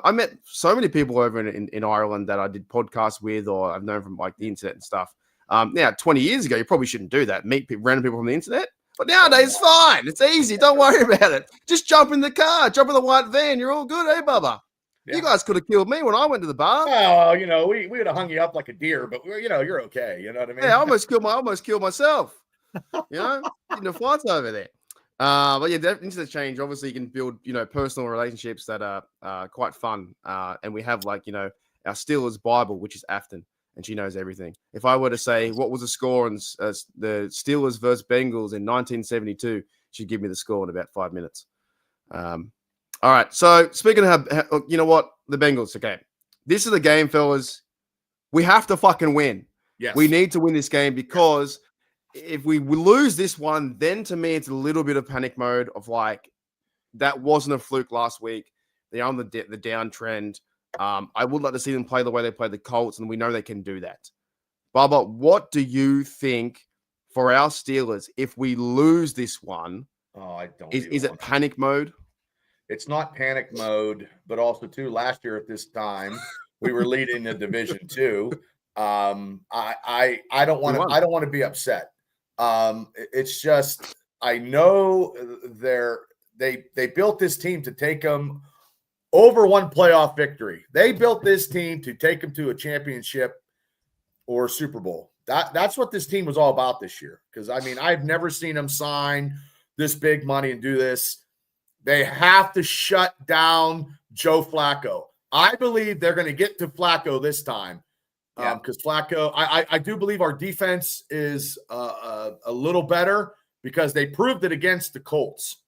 I met so many people over in Ireland that I did podcasts with, or I've known from the internet and stuff. Now, 20 years ago, you probably shouldn't do that. Meet random people from the internet. But nowadays, it's fine. It's easy. Don't worry about it. Just jump in the car, jump in the white van. You're all good, eh, Bubba? Yeah. You guys could have killed me when I went to the bar. Oh, we would have hung you up like a deer, but you're okay. You know what I mean? Yeah, I almost killed myself. Getting the flights over there. But yeah, that into the change. Obviously, you can build, personal relationships that are quite fun. And we have our Steelers Bible, which is Afton, and she knows everything. If I were to say what was the score on the Steelers versus Bengals in 1972, she'd give me the score in about 5 minutes. All right. So speaking of the Bengals. Okay, this is the game, fellas. We have to fucking win. Yes. We need to win this game because if we lose this one, then to me, it's a little bit of panic mode of that wasn't a fluke last week. They're on the downtrend. I would like to see them play the way they played the Colts, and we know they can do that. Bubba, what do you think for our Steelers if we lose this one? Oh, I don't. Is it panic mode? It's not panic mode, but also too. Last year at this time, we were leading the division too. I don't want to be upset. It's just I know they built this team to take them over one playoff victory. They built this team to take them to a championship or Super Bowl. That's what this team was all about this year. Because I've never seen them sign this big money and do this. They have to shut down Joe Flacco. I believe they're going to get to Flacco this time. Because Flacco, I do believe our defense is a little better because they proved it against the Colts.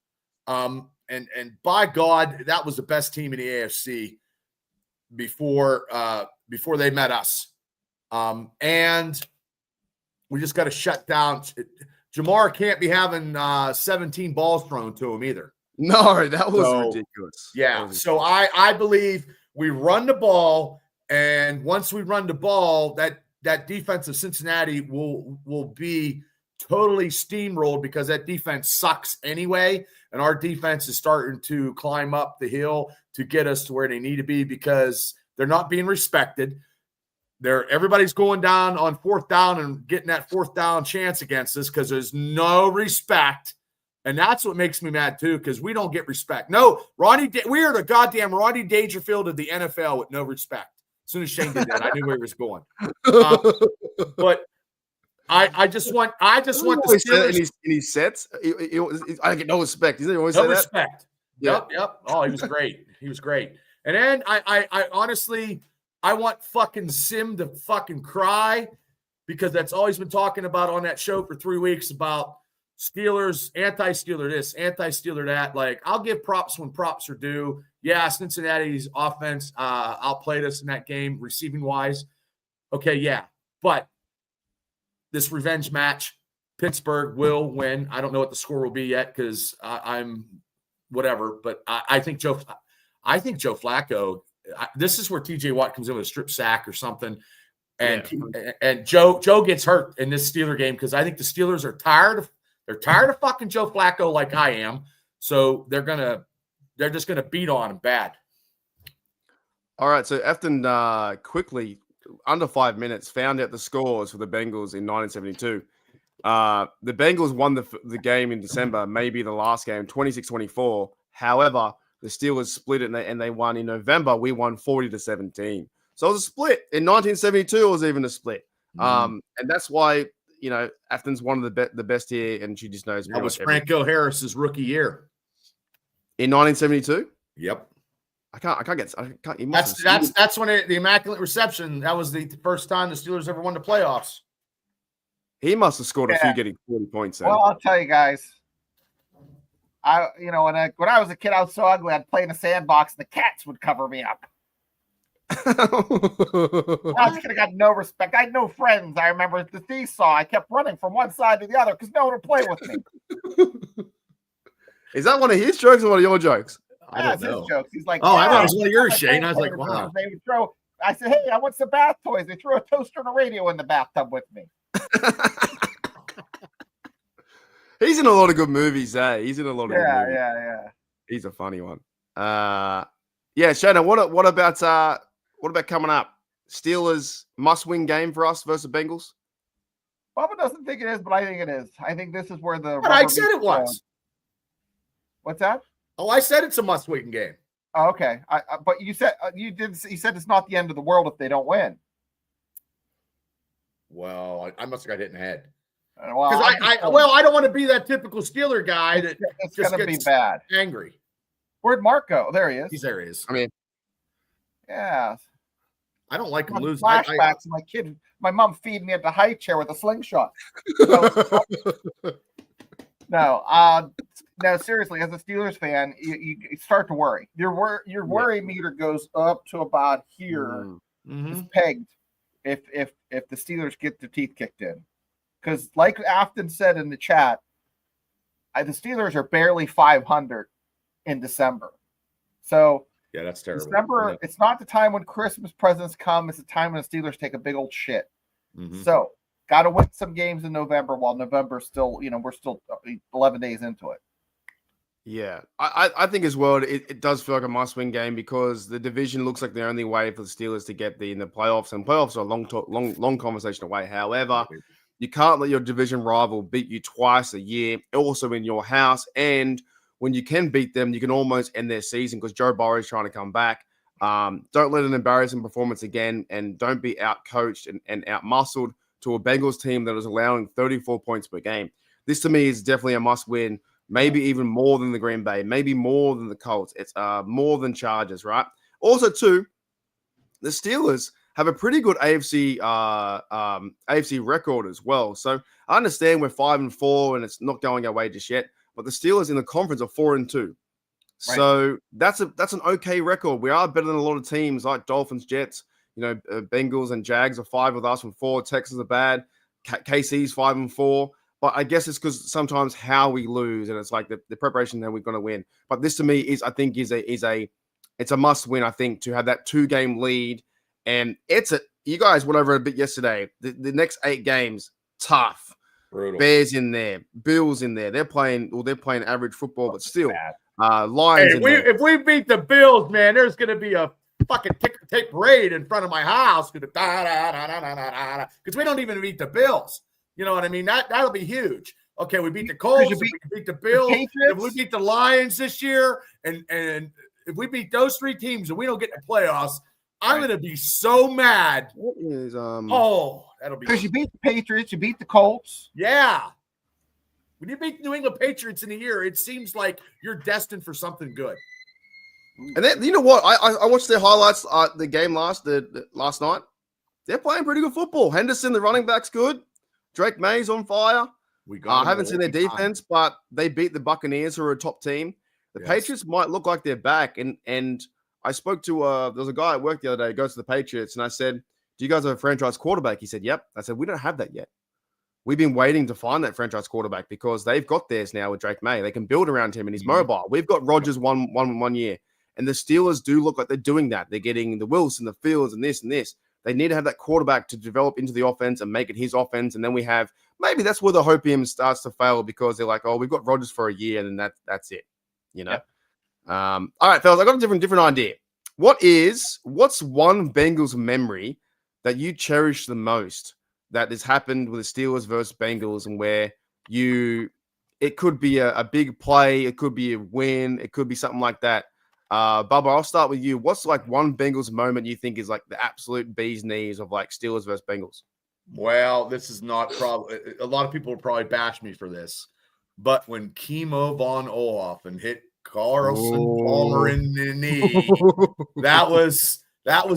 And by God, that was the best team in the AFC before they met us. And we just got to shut down. Jamar can't be having 17 balls thrown to him either. No, that was ridiculous. Yeah. So I believe we run the ball. And once we run the ball, that defense of Cincinnati will be totally steamrolled because that defense sucks anyway. And our defense is starting to climb up the hill to get us to where they need to be because they're not being respected. Everybody's going down on fourth down and getting that fourth down chance against us because there's no respect. And that's what makes me mad too, because we don't get respect. No, we are the goddamn Rodney Dangerfield of the NFL with no respect. As soon as Shane did that, I knew where he was going. But I just want the Steelers in his sets. I get no respect. He always no say respect. That? Yep. Oh, he was great. He was great. And then I honestly I want fucking Sim to fucking cry because that's all he's been talking about on that show for 3 weeks about Steelers, anti-Steeler this, anti-Steeler that. Like, I'll give props when props are due. Yeah, Cincinnati's offense outplayed us in that game, receiving-wise. Okay, yeah. But this revenge match, Pittsburgh will win. I don't know what the score will be yet because I'm whatever. But I think Joe Flacco, this is where TJ Watt comes in with a strip sack or something. And Joe gets hurt in this Steeler game because I think the Steelers are tired of fucking Joe Flacco like I am. So they're just gonna beat on him bad. All right. So Afton quickly, under 5 minutes, found out the scores for the Bengals in 1972. The Bengals won the game in December, maybe the last game, 26-24. However, the Steelers split it and they won in November. We won 40-17. So it was a split. In 1972, it was even a split. And that's why, Afton's one of the best here, and she just knows. That was Franco Harris's rookie year. In 1972? Yep. I can't get. That's when the Immaculate Reception. That was the first time the Steelers ever won the playoffs. He must have scored a few, getting 40 points. Well, I'll tell you guys. When I was a kid, I was so ugly. I'd play in a sandbox, and the cats would cover me up. I was gonna got no respect. I had no friends. I remember the seesaw. I kept running from one side to the other because no one would play with me. Is that one of his jokes or one of your jokes? I don't know. His jokes. He's like, oh, I thought it was one of yours, Shane. I was like, wow. They would throw. I said, hey, I want some bath toys. They threw a toaster and a radio in the bathtub with me. He's in a lot of good movies, eh? He's in a lot of good movies. Yeah. He's a funny one. Shannon, what about coming up? Steelers must-win game for us versus Bengals? Bubba doesn't think it is, but I think it is. I think this is where the. But I said it was. What's that? Oh, I said it's a must-win game. Oh, okay. But you said you said it's not the end of the world if they don't win. Well, I must have got hit in the head. Well, Because I don't want to be that typical Steeler guy that it's just going to be gets bad. angry. Where'd Mark go? There he is. He's there. He is. I mean, Yeah. I don't like him losing. Flashbacks. My kid, my mom feed me at the high chair with a slingshot. No, seriously, as a Steelers fan, you start to worry. Your worry meter goes up to about here. It's pegged if the Steelers get their teeth kicked in. Because like Afton said in the chat, the Steelers are barely 500 in December. So yeah, that's terrible. December, it's not the time when Christmas presents come. It's the time when the Steelers take a big old shit. So got to win some games in November while November's still, we're still 11 days into it. Yeah, I think as well, it does feel like a must-win game because the division looks like the only way for the Steelers to get in the playoffs, and playoffs are a long conversation away. However, you can't let your division rival beat you twice a year, also in your house, and when you can beat them, you can almost end their season because Joe Burrow is trying to come back. Don't let an embarrassing performance again, and don't be out-coached and out-muscled to a Bengals team that is allowing 34 points per game. This, to me, is definitely a must-win. Maybe even more than the Green Bay, maybe more than the Colts. It's more than Chargers, right? Also, too, the Steelers have a pretty good AFC record as well. So I understand we're 5-4 and it's not going our way just yet, but the Steelers in the conference are 4-2. Right. So that's an okay record. We are better than a lot of teams like Dolphins, Jets. Bengals and Jags are 5 with us from 4. Texans are bad. KC's 5-4. But I guess it's because sometimes how we lose, and it's like the preparation that we're going to win. But this to me is a must win. I think to have that 2-game lead, and you guys went over a bit yesterday. The next 8 games tough. Brutal. Bears in there, Bills in there. They're playing average football, but still, Lions. Hey, if we beat the Bills, man, there's going to be a fucking ticker tape parade in front of my house because we don't even beat the Bills. You know what I mean? That'll be huge. Okay, we beat the Colts, we beat the Bills, if we beat the Lions this year, and if we beat those 3 teams and we don't get in the playoffs, I'm going to be so mad. What is that'll be because you beat the Patriots, you beat the Colts. Yeah. When you beat New England Patriots in a year, it seems like you're destined for something good. And then, you know what? I watched their highlights the game last night. They're playing pretty good football. Henderson, the running back's good. Drake May's on fire. I haven't seen their defense, but they beat the Buccaneers, who are a top team. The Patriots might look like they're back. And I spoke to there was a guy at work the other day who goes to the Patriots, and I said, "Do you guys have a franchise quarterback?" He said, "Yep." I said, "We don't have that yet. We've been waiting to find that franchise quarterback because they've got theirs now with Drake May. They can build around him and he's mobile. We've got Rodgers one year, and the Steelers do look like they're doing that. They're getting the Wilson, the Fields, and this and this. They need to have that quarterback to develop into the offense and make it his offense. And then we have maybe that's where the hopium starts to fail because they're like, oh, we've got Rodgers for a year and then that's it, Yep. All right, fellas, I got a different idea. What's one Bengals memory that you cherish the most that has happened with the Steelers versus Bengals, and where it could be a big play, it could be a win, it could be something like that. Bubba, I'll start with you. What's like one Bengals moment you think is like the absolute bee's knees of like Steelers versus Bengals? Well, this is not probably a lot of people will probably bash me for this, but when Kimo von Ohoffen hit Carlson Palmer in the knee, that was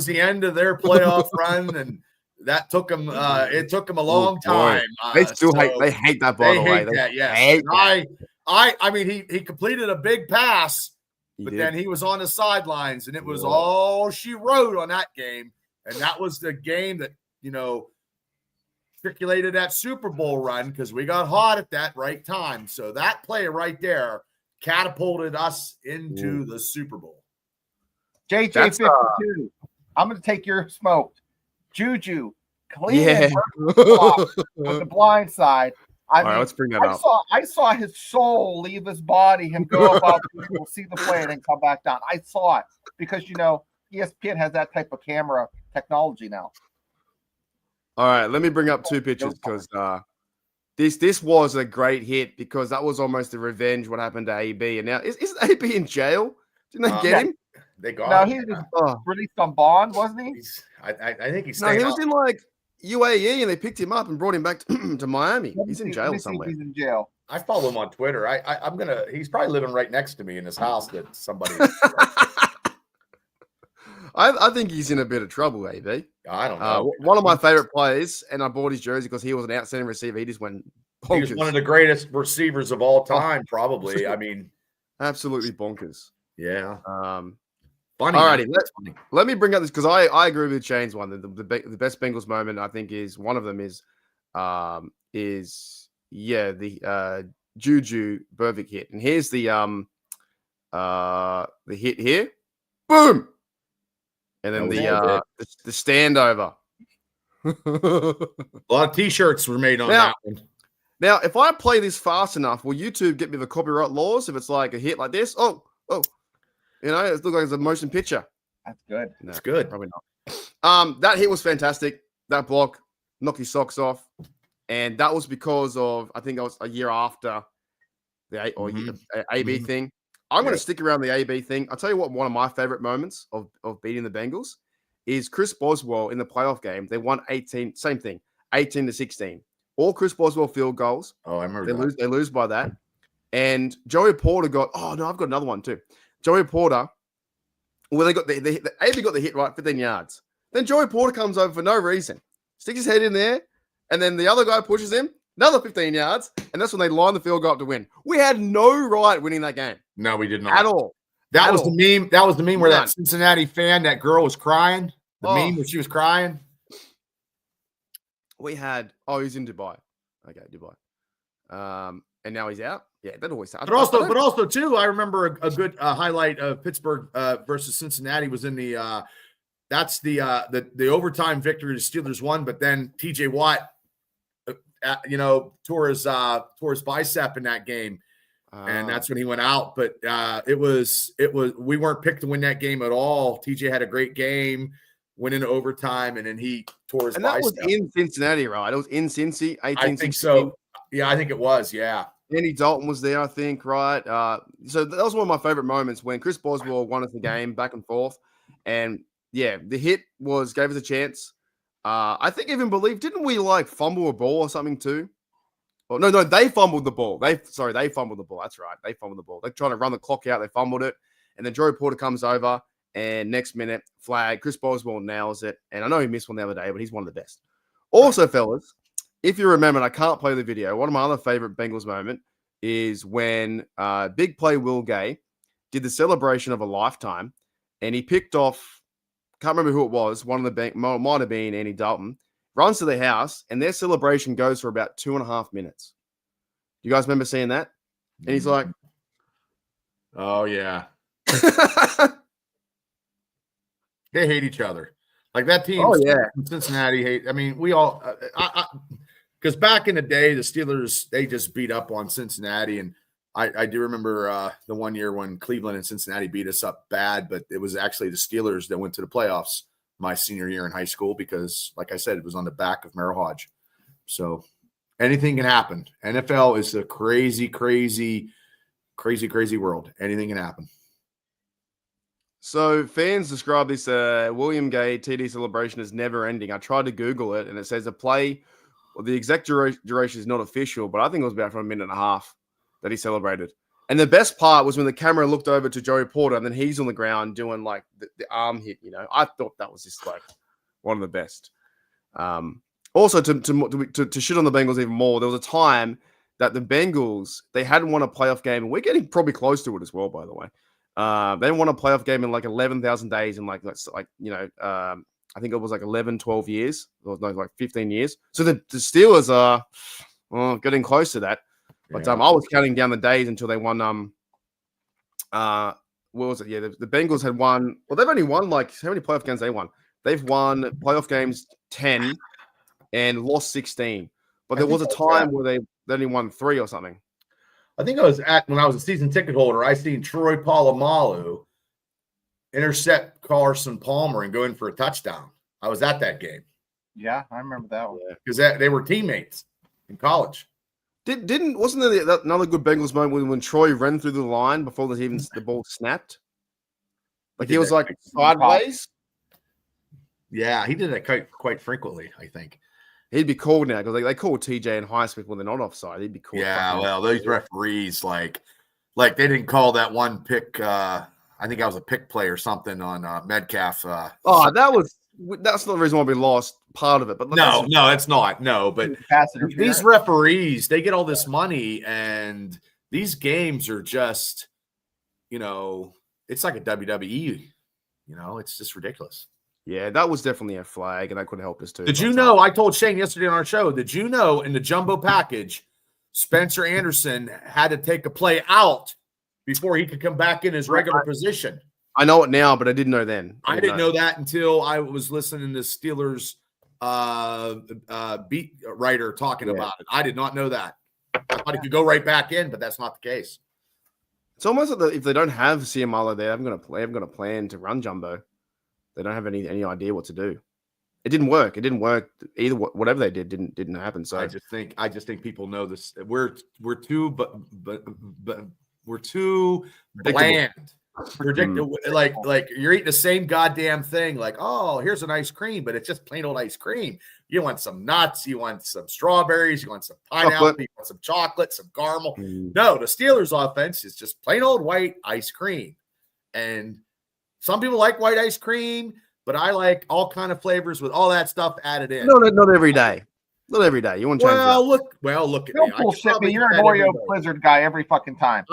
the end of their playoff run, and that took them. It took them a long time. They still hate that. By the way, I mean, he completed a big pass. But then he was on the sidelines, and it was all she wrote on that game. And that was the game that, circulated that Super Bowl run because we got hot at that right time. So that play right there catapulted us into the Super Bowl. JJ52, I'm going to take your smoke. Juju, clean with the blind side. All right, let's bring that up. I saw his soul leave his body, him go up, people see the play, and then come back down. I saw it because, ESPN has that type of camera technology now. All right, let me bring up 2 pictures because this was a great hit because that was almost a revenge what happened to AB. And now, is AB in jail? Didn't they get him? They got him. He was released on bond, wasn't he? I think he's he was in UAE and they picked him up and brought him back to Miami. He's in jail somewhere. He's in jail. I follow him on Twitter. I'm gonna. He's probably living right next to me in his house. That somebody. I think he's in a bit of trouble, AB. I don't know. One of my favorite players, and I bought his jersey because he was an outstanding receiver. He just went bonkers. He was one of the greatest receivers of all time, probably. I mean, absolutely bonkers. Yeah. Funny. Alrighty, let me bring up this because I agree with Shane's one. The best Bengals moment I think is one of them is the Juju Burvick hit, and here's the hit here, boom, and then the standover. A lot of T-shirts were made on that one. Now, if I play this fast enough, will YouTube get me the copyright laws if it's like a hit like this? Oh. You know, it looks like it's a motion picture. That's good. No, that's good. Probably not. That hit was fantastic. That block knocked his socks off. And that was because of, I think it was a year after the AB thing. I'm going to stick around the AB thing. I'll tell you what, one of my favorite moments of beating the Bengals is Chris Boswell in the playoff game. They won 18, same thing, 18-16. All Chris Boswell field goals. Oh, I remember They lose by that. And Joey Porter got, I've got another one too. Joey Porter, they got the AB got the hit right, 15 yards. Then Joey Porter comes over for no reason, sticks his head in there, and then the other guy pushes him, another 15 yards, and that's when they line the field goal up to win. We had no right winning that game. No, we did not. At all. That was the meme. That was the meme where that Cincinnati fan, that girl was crying. The meme where she was crying. We had, he's in Dubai. Okay, Dubai. And now he's out. Yeah, that always happens. But also too, I remember a good highlight of Pittsburgh versus Cincinnati was in the overtime victory the Steelers won, but then TJ Watt, tore his bicep in that game, and that's when he went out. But it was we weren't picked to win that game at all. TJ had a great game, went into overtime, and then he tore his bicep. That was in Cincinnati, right? It was in Cincy, 18-16. I think so. Yeah, I think it was. Yeah. Andy Dalton was there, I think, right? So that was one of my favorite moments when Chris Boswell won us the game back and forth. And, yeah, the hit gave us a chance. I think even didn't we, fumble a ball or something too? Oh, no, they fumbled the ball. They fumbled the ball. That's right. They fumbled the ball. They're trying to run the clock out. They fumbled it. And then Joey Porter comes over, and next minute, flag. Chris Boswell nails it. And I know he missed one the other day, but he's one of the best. Also, fellas, if you remember, and I can't play the video, one of my other favorite Bengals moment is when Big Play Will Gay did the celebration of a lifetime, and he picked off, can't remember who it was, one of the might have been Andy Dalton, runs to the house, and their celebration goes for about 2.5 minutes. You guys remember seeing that? And he's like, "Oh yeah." They hate each other. Like that team. Oh yeah, Cincinnati hate. I mean, we all. Because back in the day, the Steelers, they just beat up on Cincinnati. And I do remember the one year when Cleveland and Cincinnati beat us up bad, but it was actually the Steelers that went to the playoffs my senior year in high school because, like I said, it was on the back of Merrill Hodge. So anything can happen. NFL is a crazy, crazy, crazy, crazy world. Anything can happen. So fans describe this William Gay TD celebration as never ending. I tried to Google it, and it says a play. Well, the exact duration is not official, but I think it was about for 1.5 minutes that he celebrated. And the best part was when the camera looked over to Joey Porter, and then he's on the ground doing the arm hit. I thought that was just one of the best. Also, to shit on the Bengals even more, there was a time that the Bengals they hadn't won a playoff game, and we're getting probably close to it as well. By the way, they didn't won a playoff game in 11,000 days, in I think it was 11, 12 years. Or no, 15 years. So the Steelers are getting close to that. But I was counting down the days until they won. What was it? Yeah, the Bengals had won. Well, they've only won how many playoff games they won? They've won playoff games 10 and lost 16. But there was a time where they only won 3 or something. I think when I was a season ticket holder, I seen Troy Polamalu intercept Carson Palmer and go in for a touchdown. I was at that game. Yeah, I remember that one. Because they were teammates in college. Wasn't there another good Bengals moment when Troy ran through the line before the ball snapped? He was sideways? Yeah, he did that quite frequently, I think. He'd be called now because they call TJ in high school when they're not offside. He'd be called. Yeah, well, those referees like they didn't call that one pick. I think that was a pick play or something on Metcalf. That's not the reason why we lost part of it. But no, it's not. No, but these referees, they get all this money, and these games are just, it's like a WWE. It's just ridiculous. Yeah, that was definitely a flag, and that could help us too. Did you know? I told Shane yesterday on our show. Did you know in the jumbo package, Spencer Anderson had to take a play out before he could come back in his regular position? I know it now, but I didn't know then. I didn't know that until I was listening to Steelers beat writer talking about it. I did not know that. I thought he could go right back in, but that's not the case. It's almost like if they don't have Ciamalo there, I'm going to plan to run jumbo. They don't have any idea what to do. It didn't work. It didn't work either. Whatever they did didn't happen. So I just think people know this. We're too we're too bland. Predictable. Like you're eating the same goddamn thing. Like, oh, here's an ice cream, but it's just plain old ice cream. You want some nuts, you want some strawberries, you want some pineapple, you want some chocolate, some caramel. No, the Steelers offense is just plain old white ice cream. And some people like white ice cream, but I like all kind of flavors with all that stuff added in. No, not every day. Not every day. You want to change that? Look at me. Bullshit me. You're an Oreo Blizzard guy every fucking time.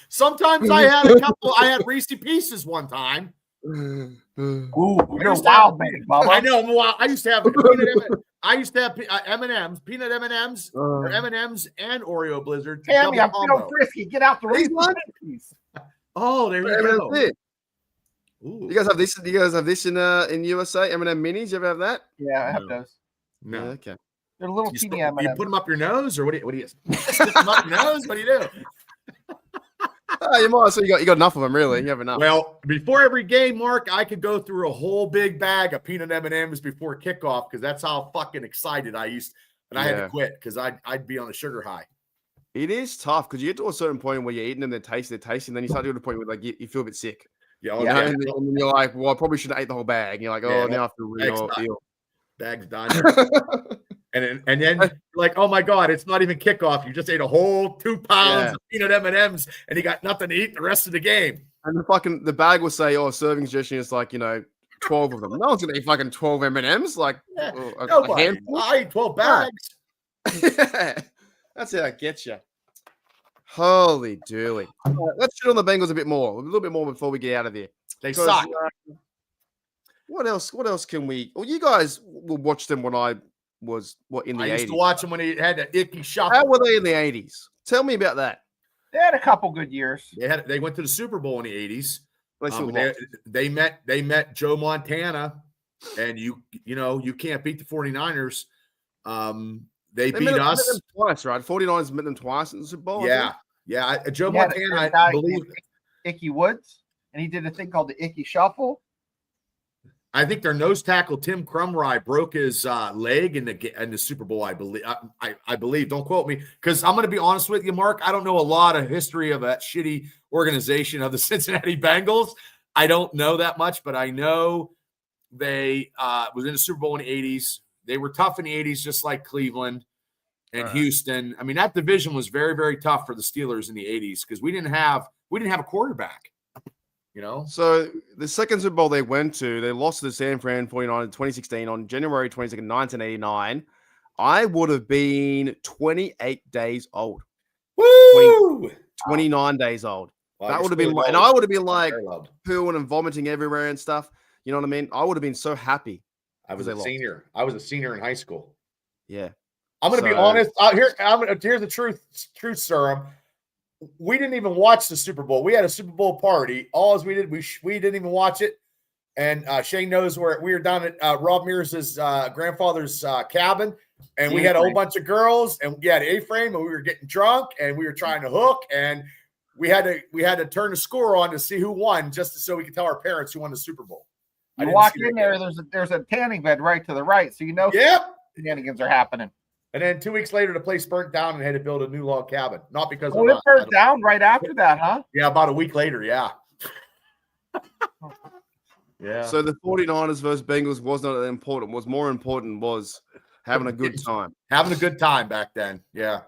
Sometimes I had a couple. I had Reese Pieces one time. Ooh, you're wild, man. I know. I used to have M&Ms, peanut M&Ms, or M&Ms and Oreo Blizzard. Tammy, I'm feeling frisky. Get out the Reese piece. Oh, there you go. Ooh. You guys have this? Do you guys have this in USA? M&M minis? You ever have that? Yeah, I have those. No. Yeah, okay. They're little teeny M&Ms. You put them up your nose, or what do you stick them up your nose? What do you do? You might. So you got enough of them, really. You have enough. Well, before every game, Mark, I could go through a whole big bag of peanut M&Ms before kickoff because that's how fucking excited I used. And I had to quit because I'd be on a sugar high. It is tough because you get to a certain point where you're eating them, they're tasty, and then you start to the point where like you feel a bit sick. And then you're like, well, I probably should have ate the whole bag. And you're like, now I feel really ill. Bag's done. and then like, oh my God, it's not even kickoff. You just ate a whole 2 pounds of peanut M&Ms and you got nothing to eat the rest of the game. And the bag will say, serving suggestion is like, 12 of them. No one's gonna eat fucking 12 M&Ms. Like a handful. I ate 12 bags. Yeah. That's how it gets you. Holy dooly. Let's shit on the Bengals a little bit more before we get out of here. They suck. What else can we? Well, you guys will watch them when I was in the 80s. I used to watch them when he had the icky shuffle. How were they in the 80s? Tell me about that. They had a couple good years. They went to the Super Bowl in the 80s. They met Joe Montana, and you can't beat the 49ers. They beat us met them twice, right? 49ers met them twice in the Super Bowl. Yeah. Joe Montana, I believe. Icky Woods, and he did a thing called the Icky Shuffle. I think their nose tackle Tim Crumry broke his leg in the Super Bowl. I believe. I believe. Don't quote me, because I'm going to be honest with you, Mark. I don't know a lot of history of that shitty organization of the Cincinnati Bengals. I don't know that much, but I know they was in the Super Bowl in the 80s. They were tough in the 80s, just like Cleveland and Houston. I mean, that division was very, very tough for the Steelers in the 80s because we didn't have a quarterback. So the second Super Bowl they went to, they lost to the San Fran 49ers in 2016 on January 22nd, 1989. I would have been 28 days old. Woo! 29 days old. Wow, that would have been, and I would have been like pooing and vomiting everywhere and stuff. You know what I mean? I would have been so happy. I was a senior. I was a senior in high school. Yeah. I'm going to be honest. Here's the truth, sir. We didn't even watch the Super Bowl. We had a Super Bowl party. All as we did, we didn't even watch it. And Shane knows where we were down at Rob Mears' grandfather's cabin, and we had a whole bunch of girls, and we had an A-frame, and we were getting drunk, and we were trying to hook, and we had to turn the score on to see who won, just so we could tell our parents who won the Super Bowl. You walk in there, there's a tanning bed right to the right, so shenanigans are happening. And then 2 weeks later, the place burnt down and had to build a new log cabin. Not because of it burnt down right after that, huh? Yeah, about a week later, yeah. Yeah. So the 49ers versus Bengals was not that important. What's more important was having a good time. Having a good time back then. Yeah. Okay.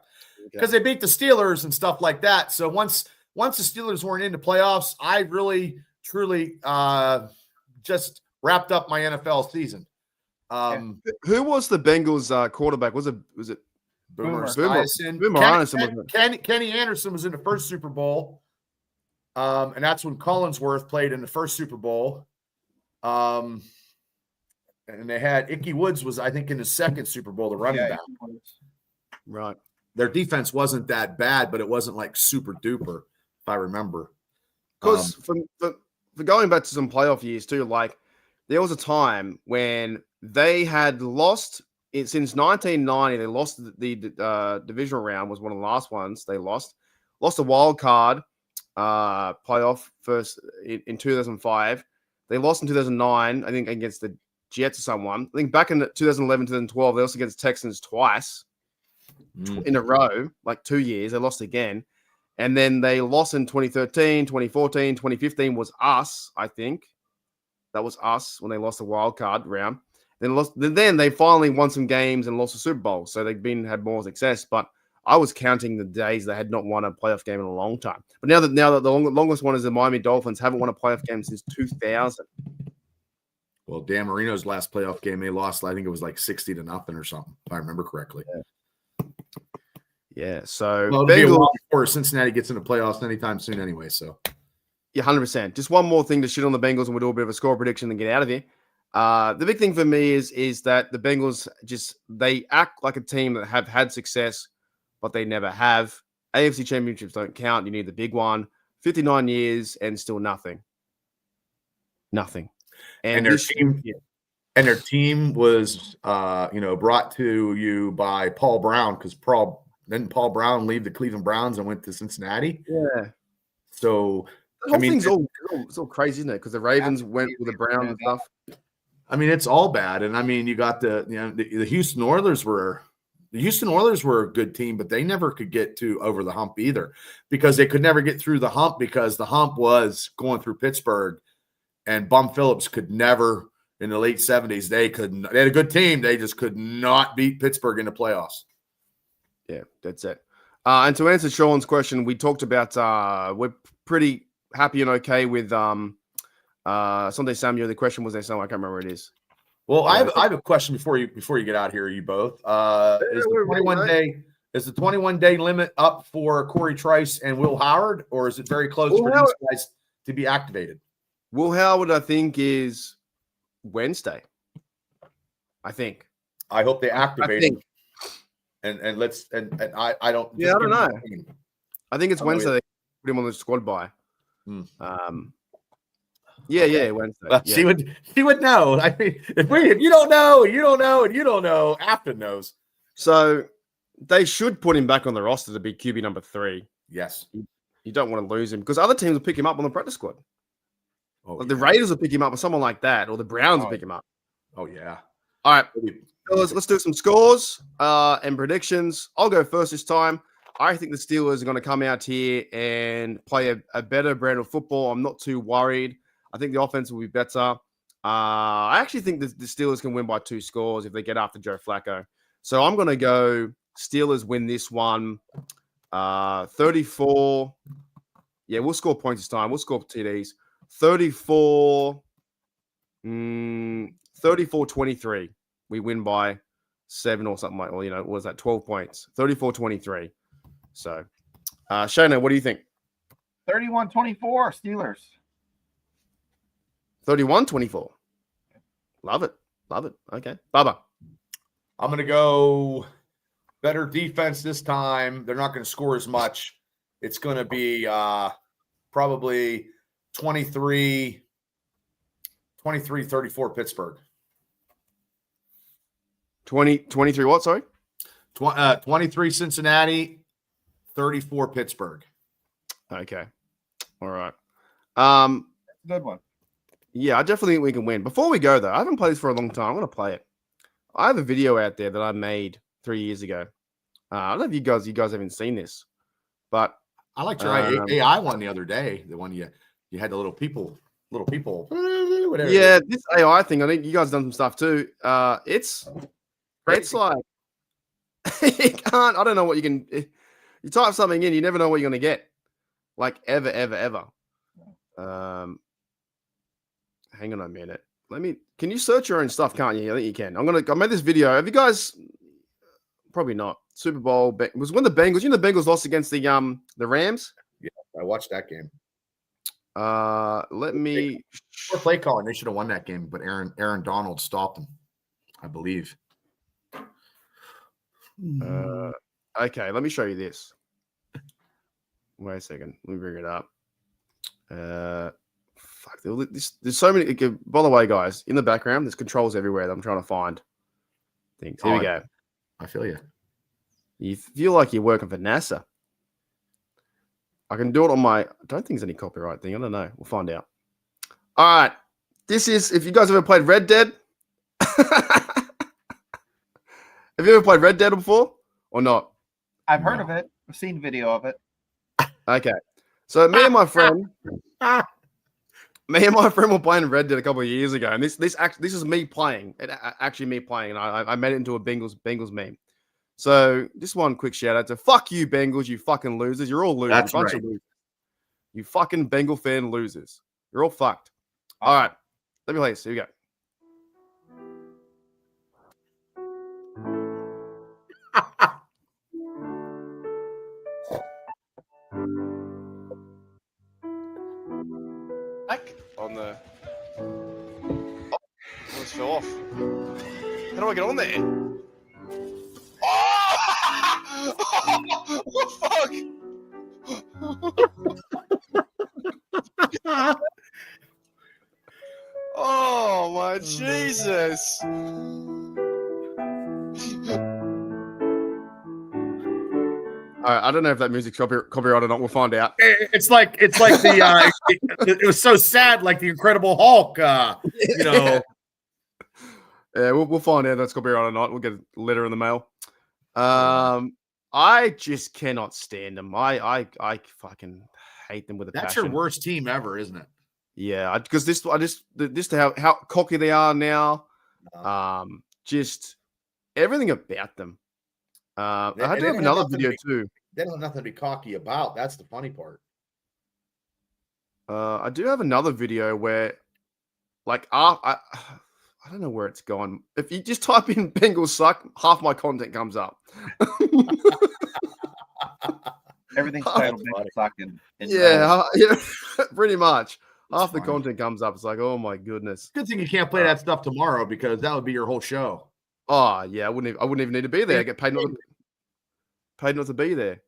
Because they beat the Steelers and stuff like that. So once the Steelers weren't into playoffs, I really, truly just wrapped up my NFL season. Who was the Bengals quarterback? Was it Boomer Esiason? Boomer Esiason, wasn't it? Kenny Anderson was in the first Super Bowl. And that's when Collinsworth played in the first Super Bowl. And they had Ickey Woods was, I think, in the second Super Bowl, the running back. Right. Their defense wasn't that bad, but it wasn't like super duper, if I remember. Because for going back to some playoff years too, like there was a time when they had lost it since 1990. They lost the divisional round, was one of the last ones they lost a wild card playoff first in 2005. They lost in 2009, I think, against the Jets or someone. I think back in 2011, 2012, they lost against Texans twice in a row, like 2 years. They lost again. And then they lost in 2013, 2014, 2015 was us, I think. That was us when they lost the wild card round. Then they finally won some games and lost the Super Bowl. So they've had more success. But I was counting the days they had not won a playoff game in a long time. But now that the longest one is the Miami Dolphins, haven't won a playoff game since 2000. Well, Dan Marino's last playoff game, they lost, I think it was like 60-0 or something, if I remember correctly. Yeah. So well, it'll be a while before Cincinnati gets into playoffs anytime soon anyway. So yeah, 100%. Just one more thing to shit on the Bengals, and we'll do a bit of a score prediction and get out of here. The big thing for me is that the Bengals they act like a team that have had success, but they never have. AFC championships don't count. You need the big one. 59 years and still nothing. Nothing. And their team was brought to you by Paul Brown, because didn't Paul Brown leave the Cleveland Browns and went to Cincinnati? Yeah. So the whole thing's it's all crazy, isn't it? Because the Ravens went with the Browns and stuff. I mean, it's all bad. And I mean, you got the Houston Oilers were a good team, but they never could get over the hump either, because they could never get through the hump, because the hump was going through Pittsburgh, and Bum Phillips could never, in the late 70s, they had a good team. They just could not beat Pittsburgh in the playoffs. Yeah, that's it. And to answer Sean's question, we talked about we're pretty happy and okay with Sunday Samuel. The question was there somewhere. I can't remember what it is. Well, I have a question before you get out here, you both. Is the 21-day limit up for Corey Trice and Will Howard, or is it very close for these guys to be activated? Will Howard, I think, is Wednesday. I think. I hope they activate him. And I don't. Yeah, I don't know. I think it's Wednesday. They put him on the squad by. Yeah, Wednesday. Yeah. She would know. I mean, if you don't know, you don't know, and you don't know, Afton knows. So they should put him back on the roster to be QB number 3. Yes. You don't want to lose him, because other teams will pick him up on the practice squad. Oh, like the Raiders will pick him up, or someone like that, or the Browns will pick him up. Oh yeah. All right. Let's do some scores and predictions. I'll go first this time. I think the Steelers are going to come out here and play a better brand of football. I'm not too worried. I think the offense will be better. I actually think the Steelers can win by 2 scores if they get after Joe Flacco. So I'm going to go Steelers win this one 34. Yeah, we'll score points this time. We'll score TDs. 34-23. We win by 7 or something like, well, what was that? 12 points. 34-23. So, Shana, what do you think? 31-24 Steelers. 31-24. Love it. Okay. Bubba. I'm going to go better defense this time. They're not going to score as much. It's going to be probably 23-34 Pittsburgh. 23 what, sorry? 23 Cincinnati, 34 Pittsburgh. Okay. All right. Good one. Yeah, I definitely think we can win. Before we go, though, I haven't played this for a long time. I'm going to play it. I have a video out there that I made 3 years ago. I don't know if you guys haven't seen this, but I liked your AI one the other day. The one you had the little people. do? Whatever. Yeah, this AI thing. I think you guys done some stuff too. It's like you can't. I don't know what you can. You type something in, you never know what you're gonna get. Like ever. Hang on a minute. Can you search your own stuff? Can't you? I think you can. I made this video. Have you guys? Probably not. Super Bowl was when the Bengals. You know the Bengals lost against the Rams. Yeah, I watched that game. Let me. Poor play calling. They should have won that game, but Aaron Donald stopped them, I believe. Okay, let me show you this. Wait a second. Let me bring it up. Fuck. There's so many. By the way, guys, in the background, there's controls everywhere that I'm trying to find things. Here we go. I feel you. You feel like you're working for NASA. I can do it on my. I don't think there's any copyright thing. I don't know. We'll find out. All right. This is. If you guys ever played Red Dead. Have you ever played Red Dead before or not? I've heard of it. I've seen video of it. Okay. So me and my friend were playing Red Dead a couple of years ago, and this is me playing. Actually me playing, and I made it into a Bengals meme. So just one quick shout out to fuck you Bengals, you fucking losers. You're all losers. That's Bunch right. of losers. You fucking Bengal fan losers. You're all fucked. All right. Let me play this. Here we go. Back on the. Oh, almost fell off. How do I get on there? Oh, fuck! Oh my Jesus! All right, I don't know if that music's copyright or not. We'll find out. It's like the it was so sad, like the Incredible Hulk. You know. Yeah, we'll find out if that's copyright or not. We'll get a letter in the mail. I just cannot stand them. I fucking hate them with a passion. That's your worst team ever, isn't it? Yeah, because this to how cocky they are now. Just everything about them. I do have another video too. They don't have nothing to be cocky about. That's the funny part. I do have another video where, like, I don't know where it's gone. If you just type in Bengals suck, half my content comes up. Everything's titled Bengals suck. Yeah, pretty much. Half the content comes up. It's like, oh my goodness. Good thing you can't play that stuff tomorrow because that would be your whole show. Oh yeah, I wouldn't even need to be there. I get paid not to be there.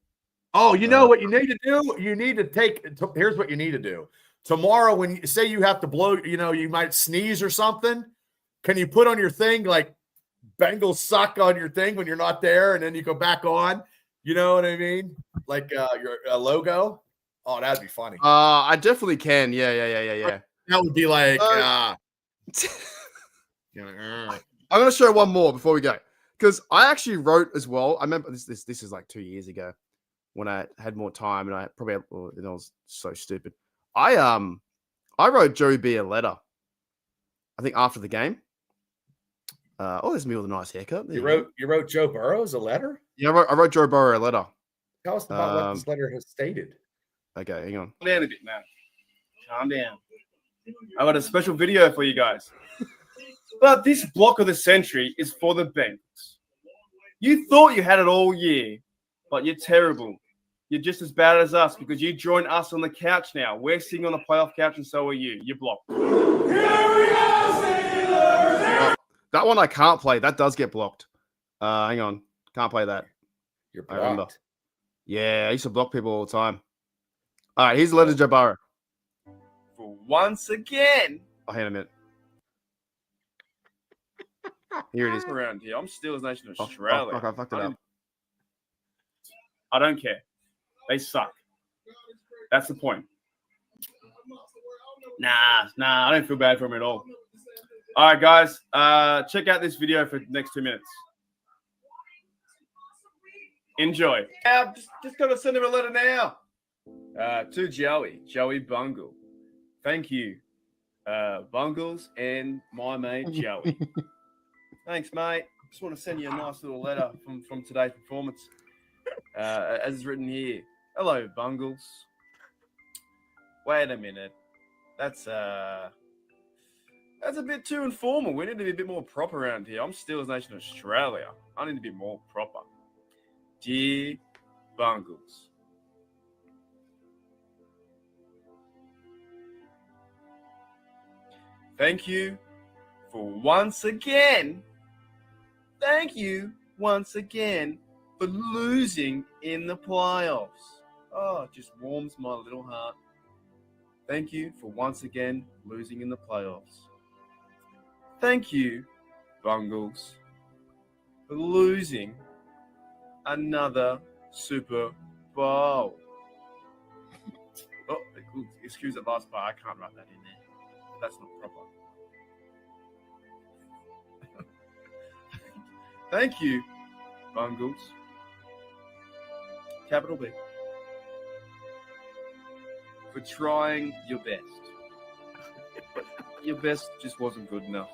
Oh, you know what you need to do? You need to take. Here's what you need to do tomorrow. When you say you have to blow, you might sneeze or something. Can you put on your thing like Bengals suck on your thing when you're not there, and then you go back on? You know what I mean? Like your logo. Oh, that'd be funny. I definitely can. Yeah. That would be like. I'm going to show one more before we go, because I actually wrote as well. I remember this is like 2 years ago when I had more time, and I was so stupid. I wrote Joey B a letter. I think after the game. There's me with a nice haircut. You wrote Joe Burrows a letter? Yeah, I wrote Joe Burrow a letter. Tell us about what this letter has stated. Okay, hang on. Calm down a bit, man. Calm down. I got a special video for you guys. But this block of the century is for the Bengals. You thought you had it all year, but you're terrible. You're just as bad as us because you joined us on the couch now. We're sitting on the playoff couch, and so are you. You're blocked. That one I can't play. That does get blocked. Hang on. Can't play that. You're I remember. blocked. Yeah, I used to block people all the time. All right, here's the letter to Joe Burrow. For once again. Oh, hang on a minute. Here it is. Around here. I'm Steelers Nation Australia. I fucked it up. I don't care. They suck. That's the point. Nah, I don't feel bad for them at all. All right, guys. Check out this video for the next 2 minutes. Enjoy. Just got to send him a letter now. To Joey Bungle. Thank you. Bungles, and my mate Joey. Thanks, mate. Just want to send you a nice little letter from today's performance. As it's written here. Hello, Bungles. Wait a minute. That's a bit too informal. We need to be a bit more proper around here. I'm Steelers Nation Australia. I need to be more proper. Dear Bungles. Thank you once again for losing in the playoffs. Oh, it just warms my little heart. Thank you for once again losing in the playoffs. Thank you, Bungles, for losing another Super Bowl. Oh, excuse that last part. I can't write that in there. That's not proper. Thank you, Bungles. Capital B. For trying your best. But your best just wasn't good enough.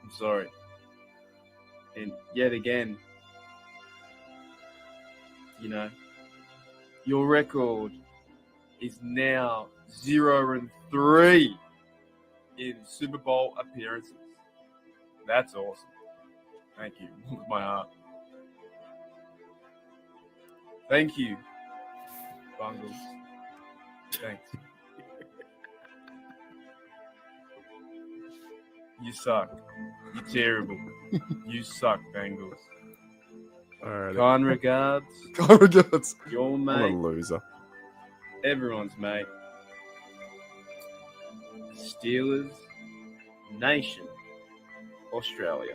I'm sorry. And yet again, your record is now 0-3 in Super Bowl appearances. That's awesome. Thank you. With my heart. Thank you, Bungles. Thanks. You suck. You're terrible. You suck, Bengals. All right. Kind regards. Kind regards. Your I'm mate. a loser. Everyone's mate. Steelers Nation Australia.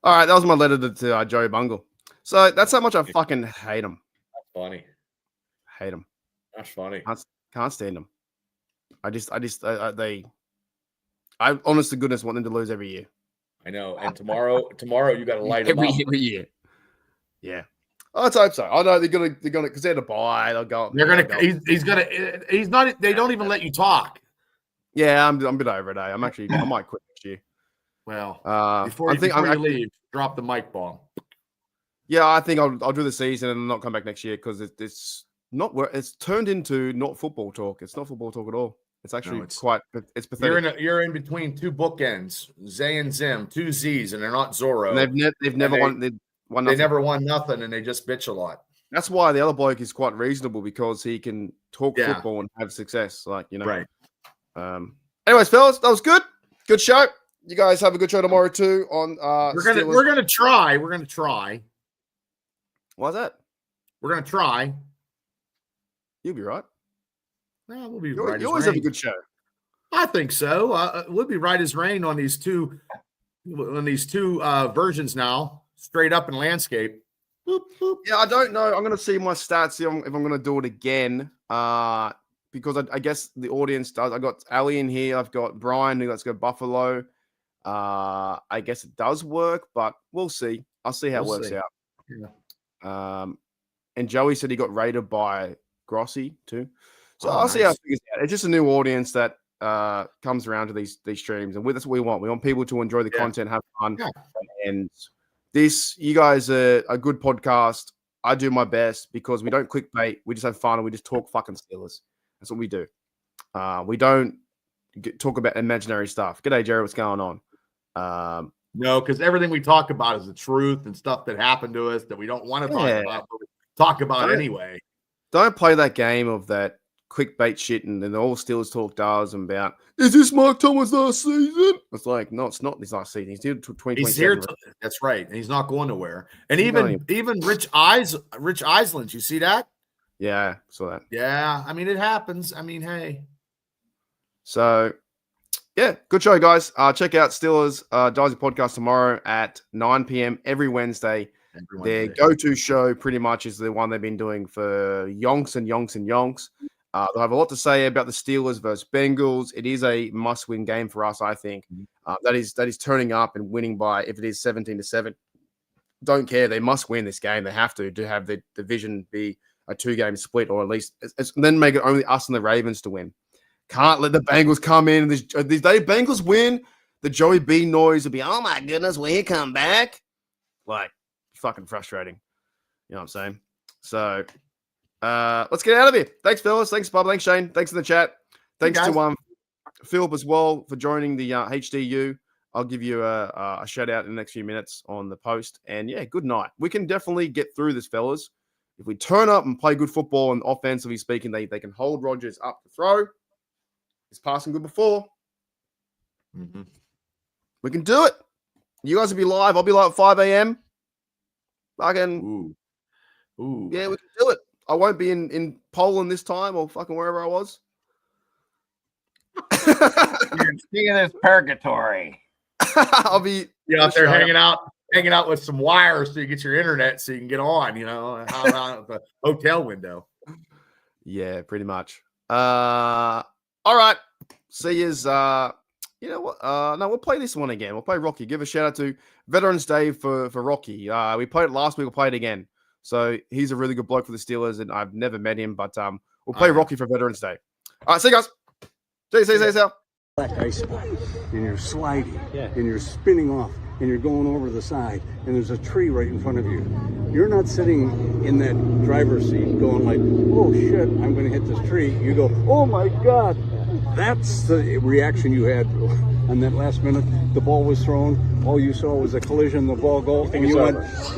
All right, that was my letter to Joey Bungle. So that's how much I fucking hate him. Funny. Hate him. That's funny. Can't stand them. I honest to goodness want them to lose every year. I know. And tomorrow you got to light them up. Every year. Yeah. Let's hope so. I know they're gonna because they're to buy. They'll go. They're gonna. He's not. They don't even let you talk. Yeah, I'm a bit over it. I might quit next year. Well, before you leave, drop the mic bomb. Yeah, I think I'll do the season and not come back next year because it's not where it's turned into not football talk. It's not football talk at all. It's actually it's pathetic. You're in between two bookends, Zay and Zim, two Z's, and they're not Zorro. And they've never won. They never won nothing, and they just bitch a lot. That's why the other bloke is quite reasonable because he can talk football and have success. Right. Anyways, fellas, that was good. Good show. You guys have a good show tomorrow too. On we're gonna try. We're gonna try. Why's that? We're gonna try. You'll be right. Well, we'll be right. You always have a good show. I think so. We'll be right as rain on these two versions now. Straight up in landscape. Boop, boop. Yeah, I don't know. I'm going to see my stats if I'm going to do it again. Because I guess the audience does. I got Ali in here. I've got Brian who let's go Buffalo. I guess it does work, but we'll see. I'll see how it works out. Yeah. And Joey said he got rated by Grossi too. So I'll see nice. how it figures out. It's just a new audience that comes around to these streams, and that's what we want. We want people to enjoy the content, have fun, and you guys are a good podcast. I do my best because we don't clickbait. We just have fun and we just talk fucking Steelers. That's what we do. We don't talk about imaginary stuff. G'day, Jerry. What's going on? No, because everything we talk about is the truth and stuff that happened to us that we don't want to talk about, but we talk about anyway. Don't play that game of that clickbait shit and then all Steelers talk does about, is this Mike Thomas last season? It's like, no, it's not this last season. He's here to 2027. He's here. That's right. And he's not going nowhere. And even Rich Eisland, you see that? Yeah, saw that. Yeah, I mean, it happens. I mean, hey. So, yeah, good show, guys. Check out Steelers Dicey podcast tomorrow at 9 p.m. every Wednesday. Their go-to show pretty much is the one they've been doing for yonks and yonks and yonks. They'll have a lot to say about the Steelers versus Bengals. It is a must-win game for us, I think. That is turning up and winning by, if it is 17-7. Don't care. They must win this game. They have to have the division be a 2-game split, or at least then make it only us and the Ravens to win. Can't let the Bengals come in. These day Bengals win, the Joey B noise will be, oh my goodness, will he come back? Like, fucking frustrating. You know what I'm saying? So, let's get out of here. Thanks, fellas. Thanks, Bob. Thanks, Shane. Thanks in the chat. Thanks to Philip as well for joining the HDU. I'll give you a shout out in the next few minutes on the post. And yeah, good night. We can definitely get through this, fellas. If we turn up and play good football and offensively speaking, they can hold Rodgers up to throw. He's passing good before. Mm-hmm. We can do it. You guys will be live. I'll be live at 5 a.m. Fucking. Ooh. Yeah, we can do it. I won't be in Poland this time or fucking wherever I was. You're seeing this purgatory. I'll be out there hanging out with some wires so you get your internet so you can get on, out the hotel window. Yeah, pretty much. All right. See yous. You know what? No, we'll play this one again. We'll play Rocky. Give a shout out to Veterans Day for Rocky. We played it last week. We'll play it again. So he's a really good bloke for the Steelers, and I've never met him, but we'll play Rocky for Veterans Day. All right, see you guys. See you. Black ice spot, and you're sliding, and you're spinning off, and you're going over the side, and there's a tree right in front of you. You're not sitting in that driver's seat going like, oh shit, I'm going to hit this tree. You go, oh my God. That's the reaction you had on that last minute. The ball was thrown. All you saw was a collision. The ball goes. You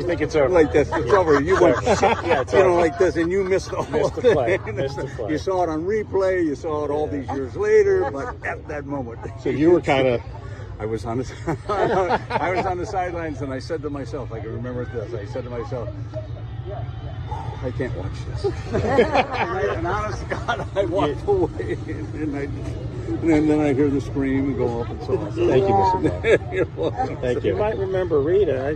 think it's over. Like this. It's over. You went, like this, and you missed the whole the play. Missed the play. You saw it on replay. You saw it all these years later. But at that moment, so you were kind of. I was on the sidelines, and I said to myself, I can remember this. I said to myself, I can't watch this. and honest to God, I walked away, and then I hear the scream and go up and so on. Thank you, Mr. Bob. You're welcome. Thank you. You might remember Rita,